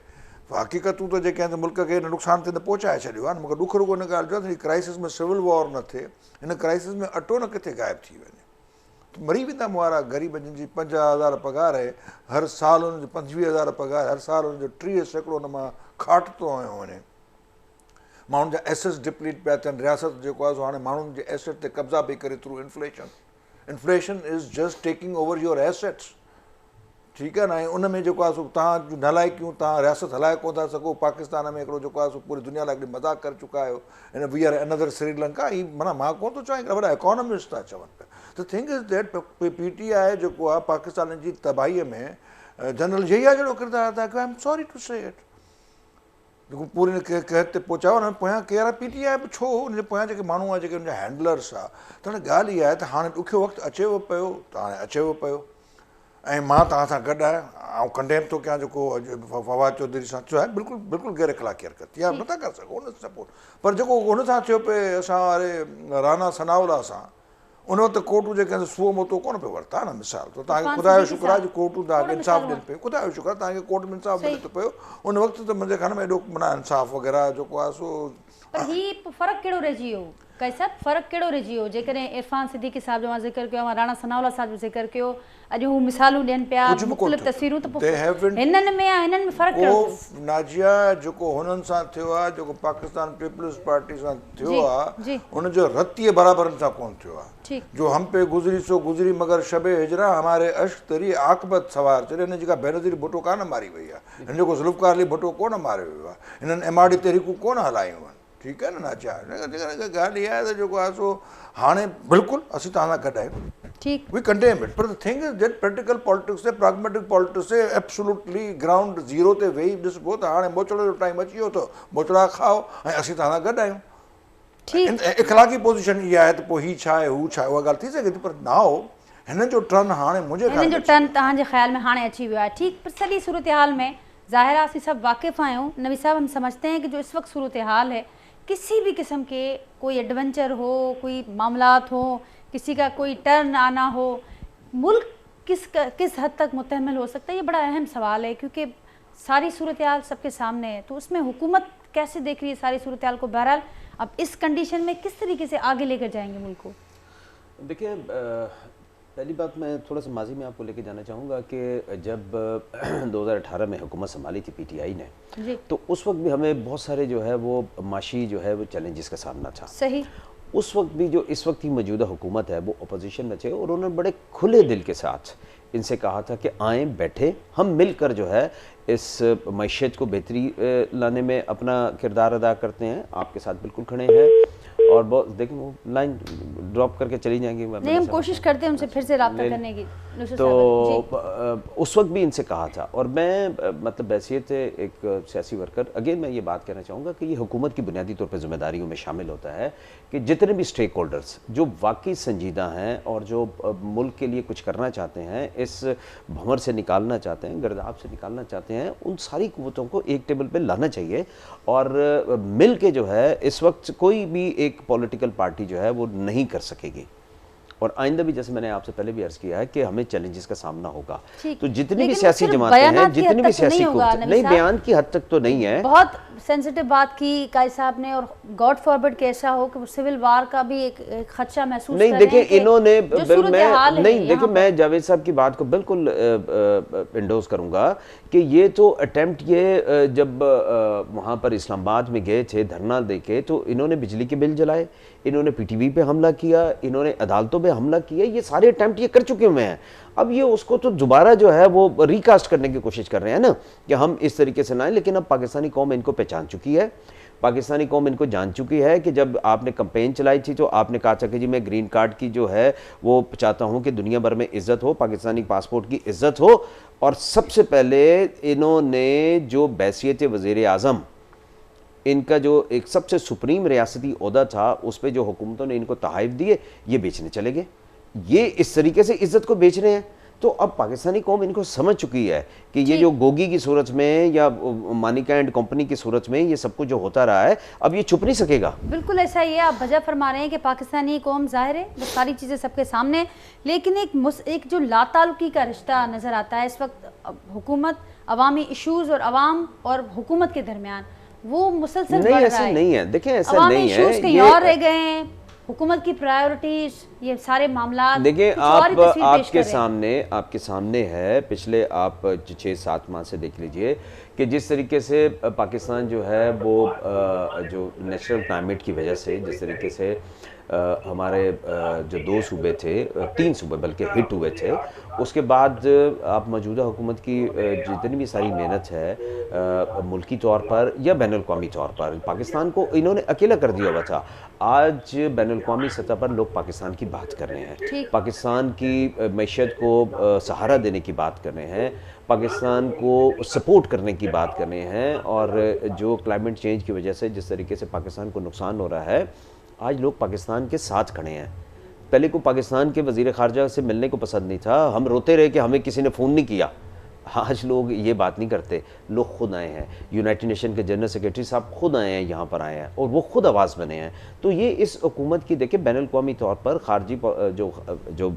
C: हक़ीक़तूं त जेके आहिनि मुल्क खे हिन नुक़सान ते न पहुचाए छॾियो आहे न। मूंखे ॾुख रुॻो हिन ॻाल्हि जो आहे त हीअ क्राइसिस में सिविल वॉर न थिए, हिन क्राइसिस में अटो न किथे ग़ाइबु थी वञे, मरी वेंदा मुआरा ग़रीब जिन जी 50,000 पघार आहे, हर साल हुननि जो 25,000 पघार, हर साल हुननि जो 30% हुन मां खाट थो वञे, माण्हुनि जा एसेट्स डिप्लीट पिया थियनि, रियासत जेको आहे सो हाणे माण्हुनि जे एसेट ते कब्ज़ा पई करे through inflation. Inflation is just taking over your assets, ठीकु आहे न। ऐं उन में जेको आहे सो तव्हां जूं नलाइकियूं, तव्हां रियासत हलाए कोन था सघो। पाकिस्तान में हिकिड़ो जेको आहे सो पूरी दुनिया लाइ हिकिड़ी मज़ाक़ करे चुका आहियो, हिन वी आर अनदर श्रीलंका। ही माना मां कोन थो चवां, वॾा इकोनॉमिस्ट था चवनि पिया। The thing is that PTI जेको आहे पाकिस्तान जी तबाहीअ में जनरल ज़हिया जहिड़ो किरदारु अदा कयो। आई एम सॉरी टू से इट, जेको पूरी कहत ते पहुचायो हुन पोयां केरु आहे PTI बि छो, हुनजे पोयां जेके माण्हू आहे, जेके हुनजा हैंडलर्स आहे। त हाणे ॻाल्हि इहा आहे त हाणे ॾुखियो वक़्तु अचेव पियो त हाणे अचेव पियो, ऐं मां तव्हां सां गॾु आहियां। ऐं कंडेम थो कयां जेको फवाद चौधरी सां थियो आहे, बिल्कुलु बिल्कुलु गैर इख़लाक़ी हरकत थी आहे, नथा करे सघूं हुन सपोर्ट। पर जेको हुन सां थियो पिए असां वारे राना सनाउल्ला सां, उन वक़्तु कोर्टूं जेके आहिनि सुहो मोतो कोन पियो वरिता न। मिसाल त तव्हांखे ख़ुदा जो शुक्र आहे जो कोर्टूं तव्हांखे इंसाफ़ ॾियनि पियूं, ख़ुदा जो शुक्र आहे तव्हांखे कोर्ट में इंसाफ़ मिले थो पियो। उन वक़्तु त मुंहिंजे ख़्याल में एॾो माना इंसाफ़ वग़ैरह जेको आहे सो।
A: पर हीउ फ़र्क़ु कहिड़ो रहिजी वियो कई साहब, फ़र्क़ु कहिड़ो रहिजी वियो? जेकॾहिं इरफान सिद्दीकी साहिब जो मां ज़िक्र कयो, राणा सनाउल्ला साहिब जो ज़िक्र कयो, अॼु हू मिसालूं ॾियनि पिया, मुख़्तलिफ़ तस्वीरूं, त हिननि में हिननि में फ़र्क़ु कहिड़ो?
C: नाजिया जेको हुननि सां थियो आहे, जेको पाकिस्तान पीपल्स पार्टी सां थियो आहे, उनजो रतीअ बराबरनि सां कोन थियो आहे। जो हम पे गुज़री सो गुज़री मगर शबे हिजरा हमारे अश्क तरी आकबत सवार चले। हिन जेका बेनज़ीर भुट्टो कान मारी वई आहे, हिन जेको ज़ुल्फ़कार अली भुट्टो कोन मारियो वियो आहे, हिननि MRD तहरीकूं कोन हलायूं आहिनि, ठीकु आहे न। नाचा ॻाल्हि इहा आहे त जेको आहे सो हाणे बिल्कुलु असीं तव्हां सां गॾु आहियूं,
A: ठीकु,
C: वी कंडेम इट। पर the thing is that practical politics से, प्रैग्मेटिक पॉलिटिक्स से एब्सोल्युटली ग्राउंड ज़ीरो ते वेही ॾिसबो त हाणे मोचड़े जो टाइम अची वियो, त मोचड़ा खाओ ऐं असीं तव्हां सां गॾु आहियूं। इख़लाक़ी पोज़ीशन इहा आहे त पोइ हीउ छा आहे, हू छा आहे, उहा ॻाल्हि थी सघे थी। पर नाओ हिन जो टर्न हाणे मुंहिंजे
A: हिन जो टर्न तव्हांजे ख्याल में हाणे अची वियो आहे, ठीकु। पर सॼी सूरत हाल में ज़ाहिर आहे असीं सभु वाक़िफ़ आहियूं। नबी साहब, हम समझते हैं कि जो इस वक्त सूरत हाल है, किसी भी किस्म के कोई एडवेंचर हो, कोई मामलात हो, किसी का कोई टर्न आना हो, मुल्क किस हद तक मुतहमल हो सकता है, ये बड़ा अहम सवाल है, क्योंकि सारी सूरत हाल सबके सामने है। तो उसमें हुकूमत कैसे देख रही है सारी सूरत हाल को? बहरहाल अब इस कंडीशन में किस तरीके से आगे लेकर जाएंगे मुल्क को?
B: देखिए, पहली बात मैं थोड़ा सा माजी में आपको लेके जाना चाहूँगा कि जब 2018 में हुकूमत संभाली थी PTI ने, तो उस वक्त भी हमें बहुत सारे जो है वो माशी जो है वो चैलेंजेस का सामना था।
A: सही।
B: उस वक्त भी जो इस वक्त की मौजूदा हुकूमत है वो अपोजिशन में थे, और उन्होंने बड़े खुले दिल के साथ इनसे कहा था कि आएँ, बैठे, हम मिलकर जो है इस मईशत को बेहतरी लाने में अपना किरदार अदा करते हैं। आपके साथ बिल्कुल खड़े हैं, और बहुत देखें वो लाइन ड्रॉप करके चली जाएंगी।
A: नहीं, हम कोशिश करते हैं उनसे फिर से रब्ता करने की।
B: तो उस वक्त भी इनसे कहा था, और मैं मतलब हैसियत एक सियासी वर्कर अगेन मैं ये बात कहना चाहूँगा कि ये हुकूमत की बुनियादी तौर पर जिम्मेदारियों में शामिल होता है कि जितने भी स्टेक होल्डर्स जो वाकई संजीदा हैं और जो मुल्क के लिए कुछ करना चाहते हैं, इस भंवर से निकालना चाहते हैं, गर्दाब से निकालना चाहते हैं, उन सारी कुव्वतों को एक टेबल पे लाना चाहिए। और मिल के जो है इस वक्त कोई भी एक पॉलिटिकल पार्टी जो है वो नहीं कर सकेगी, और आइंदा भी, जैसे मैंने आपसे पहले भी अर्ज किया है, कि हमें चैलेंजेस का सामना होगा। तो जितनी भी सियासी जमातें हैं, जितनी भी सियासी नहीं, बयान की हद तक तो नहीं है।
A: बहुत सेंसिटिव बात की काई साहब ने, और गॉड फॉरबिड के ऐसा हो कि सिविल वार का भी एक खदशा महसूस
B: नहीं। देखिए, इन्होंने देखिए, मैं जावेद साहब की बात को बिल्कुल इंडोर्स करूंगा कि ये तो अटेम्प्ट, ये जब वहाँ पर इस्लामाबाद में गए थे धरना देके, तो इन्होंने बिजली के बिल जलाए, इन्होंने PTV पे हमला किया, इन्होंने अदालतों पे हमला किया, ये सारे अटेम्प्ट ये कर चुके हुए हैं। अब ये उसको तो दोबारा जो है वो रिकास्ट करने की कोशिश कर रहे हैं ना, कि हम इस तरीके से ना आए, लेकिन अब पाकिस्तानी कौम इनको पहचान चुकी है। पाकिस्तानी कौम इनको जान चुकी है कि जब आपने कैंपेन चलाई थी तो आपने कहा था कि जी मैं ग्रीन कार्ड की जो है वो चाहता हूँ कि दुनिया भर में इज़्ज़त हो, पाकिस्तानी पासपोर्ट की इज़्ज़त हो। और सबसे पहले इन्होंने जो बैसियत वज़ीर आज़म, इनका जो एक सबसे सुप्रीम रियासती ओहदा था, उस पर जो हुकूमतों ने इनको तहाइफ दिए, ये बेचने चले गए। ये इस तरीके से इज्जत को बेच रहे हैं। तो अब पाकिस्तानी कौम इनको समझ चुकी है कि ये जो गोगी की सूरत में या मानिका एंड कंपनी की सूरत में ये सब कुछ जो होता रहा है, अब ये छुप नहीं सकेगा।
A: बिल्कुल ऐसा ही है, आप वजह फरमा रहे हैं कि पाकिस्तानी कौम जाहिर है वो सारी चीज़ें सबके सामने, लेकिन एक जो लाताल्लुकी का रिश्ता नज़र आता है इस वक्त हुकूमत, अवामी इशूज़ और अवाम और हुकूमत के दरमियान, वो मुसलसल बढ़ रहा है।
B: ऐसा नहीं है, देखें ऐसा नहीं है,
A: कहीं और रह गए हैं, हुकूमत की प्रायोरिटीज, ये सारे मामला।
B: देखिए आपके सामने है, पिछले आप 6-7 माह से देख लीजिए कि जिस तरीके से पाकिस्तान जो है वो जो नेचुरल क्लाइमेट की वजह से जिस तरीके से हमारे जो 2 सूबे थे, 3 सूबे बल्कि हिट हुए थे, उसके बाद आप मौजूदा हुकूमत की जितनी भी सारी मेहनत है मुल्की तौर पर या बैनुल-अक़वामी तौर पर, पाकिस्तान को इन्होंने अकेला कर दिया हुआ था। आज बैनुल-अक़वामी सतह पर लोग पाकिस्तान की बात कर रहे हैं, पाकिस्तान की मैशत को सहारा देने की बात कर रहे हैं, पाकिस्तान को सपोर्ट करने की बात कर रहे हैं। और जो क्लाइमेट चेंज की वजह से जिस तरीके से पाकिस्तान को नुकसान हो रहा है, आज लोग पाकिस्तान के साथ खड़े हैं। पहले को पाकिस्तान के वज़ीर ख़ारजा से मिलने को पसंद नहीं था, हम रोते रहे कि हमें किसी ने फ़ोन नहीं किया। आज लोग ये बात नहीं करते, लोग खुद आए हैं, यूनाइटेड नेशन के जनरल सेक्रेटरी साहब खुद आए हैं, यहाँ पर आए हैं और वो खुद आवाज़ बने हैं। तो ये इस हुकूमत की देखिए बैनुल-अक़वामी तौर पर जो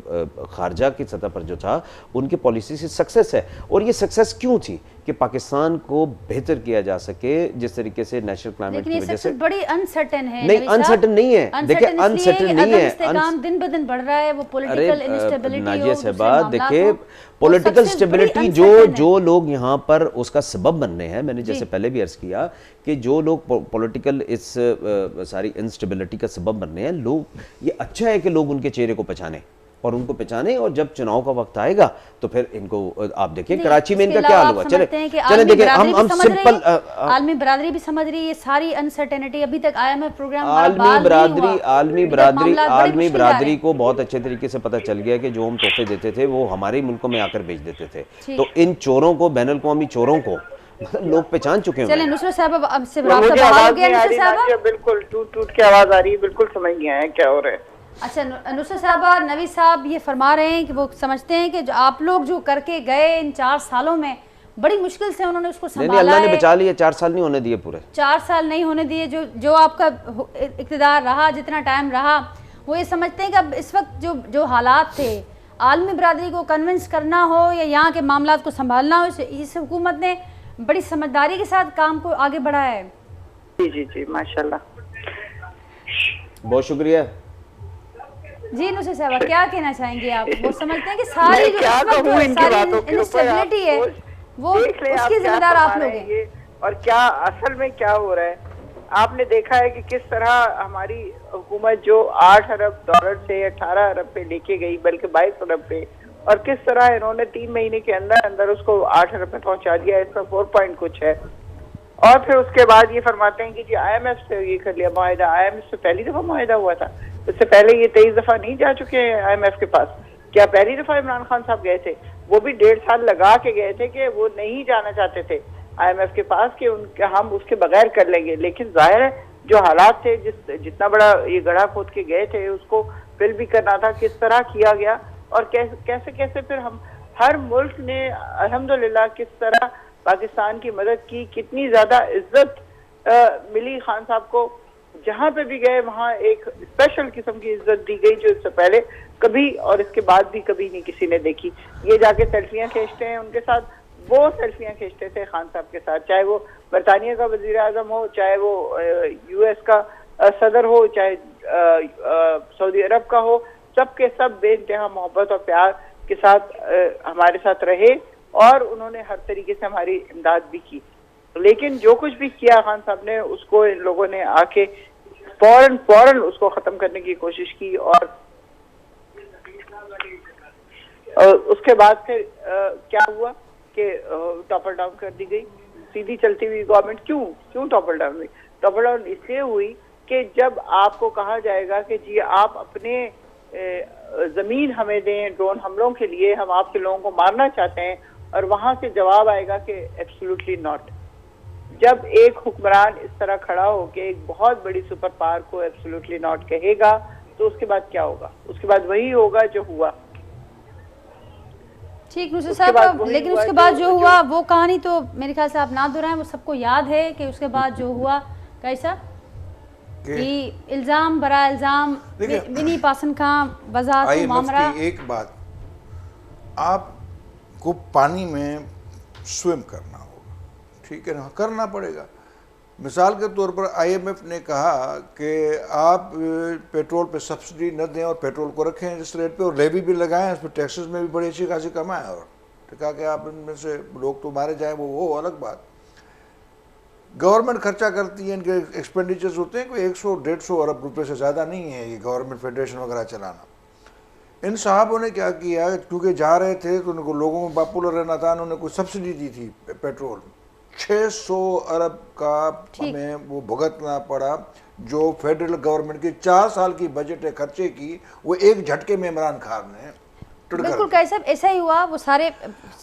B: खारजा की सतह पर जो था उनकी पॉलिसी से सक्सेस है। और ये सक्सेस क्यों थी कि पाकिस्तान को बेहतर किया जा सके, जिस तरीके से नेशनल क्लाइमेट की वजह से।
A: बड़ी अनसर्टेन है।
B: नहीं, अनसर्टेन नहीं है, देखिए अनसर्टेन नहीं है,
A: दिन ब दिन बढ़ रहा है वो पॉलिटिकल इंस्टेबिलिटी।
B: नाजिया साहबा देखिए पॉलिटिकल स्टेबिलिटी जो लोग यहाँ पर उसका सबब बन रहे हैं, मैंने जैसे पहले भी अर्ज किया कि जो लोग पॉलिटिकल इस सारी इंस्टेबिलिटी का सबब बन रहे हैं, लोग ये अच्छा है कि लोग उनके चेहरे को पहचाने और उनको पहचाने, और जब चुनाव का वक्त आएगा तो फिर इनको आप देखिए कराची में इनका क्या हाल हुआ। चले देखिए हम सिंपल
A: आलमी बरादरी भी समझ रही है ये सारी अनसर्टेनिटी। अभी तक IMF प्रोग्राम
B: आलमी बरादरी को बहुत अच्छे तरीके से पता चल गया कि जो हम तोहफे देते थे वो हमारे मुल्कों में आकर बेच देते थे। तो इन चोरों को, बैनुल-अक़वामी चोरों को लोग पहचान चुके हैं।
A: चलिए नुसरत साहब अब से रास्ता बहाल हो गया। नुसरत साहब
D: बिल्कुल टूट के आवाज आ रही है, बिल्कुल समझ नहीं आया क्या हो रहा है।
A: अच्छा नुसरत साहब, नवीद साहब ये फरमा रहे हैं कि वो समझते हैं कि जो आप लोग जो करके गए इन 4 सालों में बड़ी मुश्किल से उन्होंने उसको संभाला है।
B: अल्लाह ने बचा लिया, 4 साल नहीं होने दिए, पूरे
A: 4 साल नहीं होने दिए। जो आपका इक़्तिदार रहा, जितना टाइम रहा, वो ये समझते हैं कि अब इस वक्त जो हालात थे, आलमी बरादरी को कन्विंस करना हो या यहाँ के मामलात को संभालना हो, इस हुकूमत ने बड़ी समझदारी के साथ काम को आगे बढ़ाया है।
D: जी माशाल्लाह,
B: बहुत शुक्रिया।
A: जी नुसरत साहब क्या कहना चाहेंगे आप? वो समझते हैं कि सारी जो इंस्टेबिलिटी है वो उसकी जिम्मेदार आप लोग हैं।
D: और क्या असल में क्या हो रहा है, आपने देखा है कि किस तरह हमारी हुकूमत जो 8 अरब डॉलर से 18 अरब पे लेके गई, बल्कि 22 अरब पे, और किस तरह इन्होंने 3 महीने के अंदर अंदर उसको 8 अरब पे पहुंचा दिया। इसमें 4 पॉइंट कुछ है। और फिर उसके बाद ये फरमाते हैं कि जी IMF से ये कर लिया मुआहिदा। IMF से पहली दफा मुआहिदा हुआ था, इससे पहले ये 23 दफा नहीं जा चुके हैं IMF के पास? क्या पहली दफा इमरान खान साहब गए थे? वो भी 1.5 साल लगा के गए थे कि वो नहीं जाना चाहते थे IMF के पास कि उनके हम उसके बगैर कर लेंगे। लेकिन जाहिर है जो हालात थे, जितना बड़ा ये गड्ढा खोद के गए थे उसको फिल भी करना था। किस तरह किया गया और कैसे फिर हम हर मुल्क ने अल्हम्दुलिल्लाह किस तरह पाकिस्तान की मदद की, कितनी ज्यादा इज्जत मिली खान साहब को। जहाँ पे भी गए वहाँ एक स्पेशल किस्म की इज्जत दी गई जो इससे पहले कभी और इसके बाद भी कभी नहीं किसी ने देखी। ये जाके सेल्फियाँ खींचते हैं उनके साथ, वो सेल्फियाँ खींचते थे खान साहब के साथ, चाहे वो बरतानिया का वजीर आजम हो, चाहे वो US का सदर हो, चाहे सऊदी अरब का हो, सबके सब बेइंतहा मोहब्बत और प्यार के साथ हमारे साथ रहे और उन्होंने हर तरीके से हमारी इमदाद भी की। लेकिन जो कुछ भी किया खान साहब ने, उसको इन लोगों ने आके फौरन उसको खत्म करने की कोशिश की। और उसके बाद फिर क्या हुआ कि टॉपल डाउन कर दी गई, सीधी चलती हुई गवर्नमेंट। क्यों टॉपल डाउन हुई? डबल डाउन इसलिए हुई कि जब आपको कहा जाएगा कि जी आप अपने जमीन हमें दें ड्रोन हमलों के लिए, हम आपके लोगों को मारना चाहते हैं, और वहां से जवाब आएगा कि एब्सोल्युटली नॉट। जब एक हुक्मरान इस तरह खड़ा होकर एक बहुत बड़ी सुपर पावर को एब्सोल्युटली नॉट कहेगा तो उसके बाद क्या होगा? उसके बाद वही होगा जो हुआ।
A: ठीक नुसरत साहब, लेकिन उसके बाद जो हुआ वो कहानी तो मेरे ख्याल से आप ना दोहराएं, वो सबको याद है कि उसके बाद जो हुआ कैसा कि इल्जाम बरा इल्जाम विनी पासन खां वजाहत मामला।
C: एक बात, आपको पानी में स्विम करना होगा, ठीक है ना, करना पड़ेगा। मिसाल के तौर पर IMF ने कहा कि आप पेट्रोल पे सब्सिडी न दें और पेट्रोल को रखें जिस रेट पे, और लेवी भी लगाएं, उस पर टैक्सेस में भी बड़ी अच्छी खासी कमाएं, और कहा कि आप इनमें से लोग तो मारे जाएं, वो अलग बात। गवर्नमेंट खर्चा करती है, इनके एक्सपेंडिचर्स होते हैं कोई 100-150 अरब रुपए से ज़्यादा नहीं है ये गवर्नमेंट फेडरेशन वगैरह चलाना। इन साहबों ने क्या किया, क्योंकि जा रहे थे तो उनको लोगों में पॉपुलर रहना था, उन्होंने कोई सब्सिडी दी थी पेट्रोल में, 600 अरब का हमें वो भुगतना पड़ा, जो फेडरल गवर्नमेंट की 4 साल की बजट है खर्चे की, वो एक झटके में इमरान खान ने
A: बिल्कुल कैसे ऐसा ही हुआ। वो सारे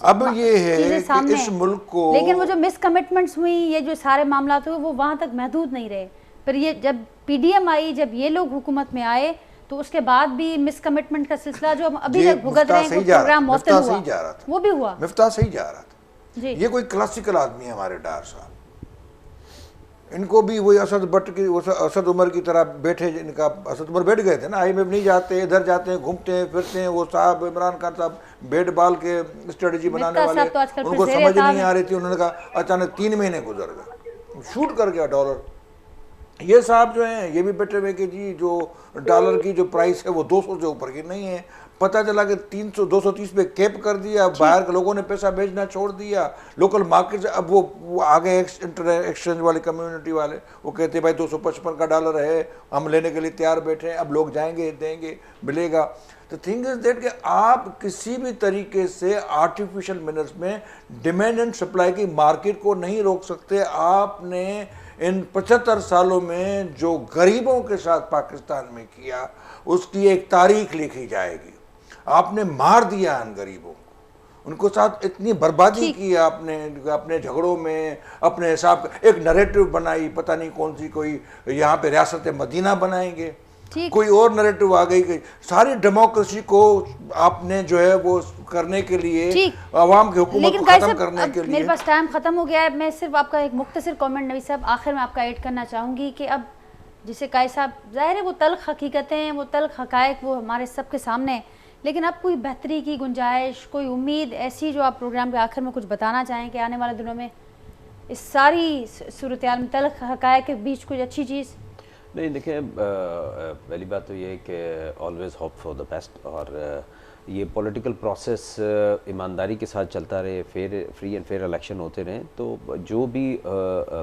C: अब ये है कि इस मुल्क को,
A: लेकिन वो जो मिस कमिटमेंट्स हुई, ये जो सारे मामला हुए, वो वहां तक महदूद नहीं रहे। फिर ये जब PDM आई, जब ये लोग हुकूमत में आए, तो उसके बाद भी मिस कमिटमेंट का सिलसिला जो हम अभी तक भुगत रहे हैं, प्रोग्राम मुअत्तल हुआ, वो भी हुआ।
C: मिफ्ताह सही जा रहा था
A: जी।
C: ये कोई क्लासिकल आदमी है हमारे डार साहब, इनको भी वही असद उमर की तरह बैठे, इनका असद उमर बैठ गए थे ना, IMF नहीं जाते, इधर जाते हैं, घूमते हैं फिरते हैं। वो साहब इमरान खान साहब बैट बॉल के स्ट्रेटजी बनाने वाले, उनको समझ नहीं आ रही थी, उन्होंने कहा अचानक 3 महीने गुजर गए, शूट कर गया डॉलर। ये साहब जो हैं ये भी बैठे हुए कि जी जो डॉलर की जो प्राइस है वो 200 से ऊपर की नहीं है, पता चला कि 230 पे कैप कर दिया, बाहर के लोगों ने पैसा भेजना छोड़ दिया, लोकल मार्केट से। अब वो आगे एक्सचेंज वाली कम्युनिटी वाले वो कहते हैं भाई 255 का डॉलर है, हम लेने के लिए तैयार बैठे हैं, अब लोग जाएंगे देंगे मिलेगा। तो थिंग इज दैट कि आप किसी भी तरीके से आर्टिफिशियल मिनरल्स में डिमांड एंड सप्लाई की मार्केट को नहीं रोक सकते। आपने इन 75 सालों में जो गरीबों के साथ पाकिस्तान में किया उसकी एक तारीख लिखी जाएगी। आपने मार दिया इन गरीबों को, उनको साथ इतनी बर्बादी की आपने, अपने झगड़ों में अपने हिसाब का एक नैरेटिव बनाई, पता नहीं कौन सी, कोई यहाँ पे रियासत मदीना बनाएंगे, कोई और नैरेटिव आ गई, सारी डेमोक्रेसी को आपने जो है वो करने के लिए, आवाम की हुकूमत को खत्म करने के लिए।
A: मेरे पास टाइम खत्म हो गया है, मैं सिर्फ आपका एक मुख्तसर कमेंट नवी साहब आखिर में आपका ऐड करना चाहूँगी कि अब जिसे कायद साहब, जाहिर है वो तल्ख हकीकतें, वो तल्ख हकायक वो हमारे सबके सामने है, लेकिन अब कोई बेहतरी की गुंजाइश, कोई उम्मीद ऐसी जो आप प्रोग्राम के आखिर में कुछ बताना चाहें कि आने वाले दिनों में इस सारी सूरत हाल में तल्ख हकायक के बीच कुछ अच्छी चीज़?
B: नहीं, देखिए पहली बात तो ये है कि always hope for the best, और ये पॉलिटिकल प्रोसेस ईमानदारी के साथ चलता रहे, फ्री एंड फेयर इलेक्शन होते रहें, तो जो भी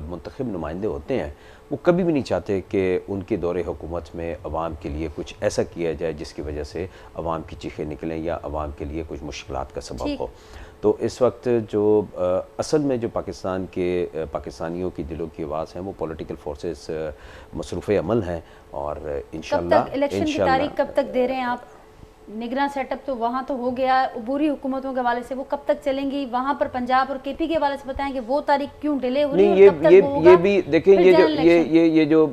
B: मुंतखब नुमाइंदे होते हैं वो कभी भी नहीं चाहते कि उनके दौरे हुकूमत में अवाम के लिए कुछ ऐसा किया जाए जिसकी वजह से अवाम की चीखें निकलें या अवाम के लिए कुछ मुश्किलात का सबब हो। तो इस वक्त जो असल में जो पाकिस्तानियों की दिलों की आवाज़ है वो पॉलिटिकल फोर्सेस मसरूफ़ अमल हैं, और इंशाल्लाह
A: इलेक्शन की तारीख कब तक दे रहे हैं आप? निगरान सेटअप तो वहाँ तो हो गया, अबूरी हुकूमतों के हवाले से वो कब तक चलेंगी? वहाँ पर पंजाब और KP के हवाले से बताएंगे वो तारीख क्यों डिले हो रही है?
B: ये भी देखें, ये जो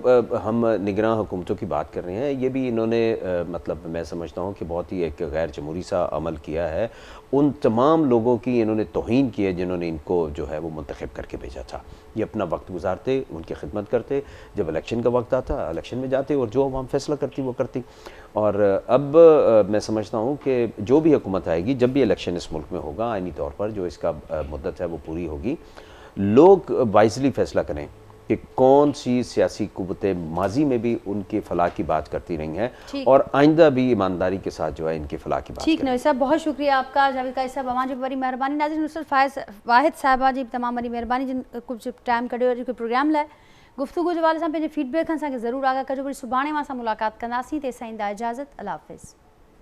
B: हम निगरान हुकूमतों की बात कर रहे हैं, ये भी इन्होंने मतलब मैं समझता हूँ कि बहुत ही एक गैर जमहूरी सा अमल किया है। उन तमाम लोगों की इन्होंने तौहीन की है जिन्होंने इनको जो है वो मुंतखब करके भेजा था। ये अपना वक्त गुजारते, उनकी खिदमत करते, जब इलेक्शन का वक्त आता इलेक्शन में जाते और जो अवाम फैसला करती वो करती। और अब मैं समझता हूँ कि जो भी हुकूमत आएगी, जब भी इलेक्शन इस मुल्क में होगा, आइनी तौर पर जो इसका मुद्दत है वो पूरी होगी, लोग वाइजली फैसला करें कि कौन सी सियासी कुव्वतें माजी में भी उनकी फलाह की बात करती रही हैं और आइंदा भी ईमानदारी के साथ जो है इनकी फलाह की बात।
A: ठीक नवी साहब, बहुत शुक्रिया आपका। जावेद कायद साहब अवान जी बड़ी मेहरबानी, नाज़रीन नुसरत वाहिद साहबा जी तमाम बड़ी मेहरबानी जिन कुछ टाइम कढियो और प्रोग्राम लाइ गुफ्तगू जे हवाले सां पंहिंजे फीडबैक सां असांखे ज़रूरु आगाह कजो। वरी सुभाणे मां सां मुलाक़ात कंदासीं। तेसिताईं दा इजाज़त, अल्लाह हाफ़िज़।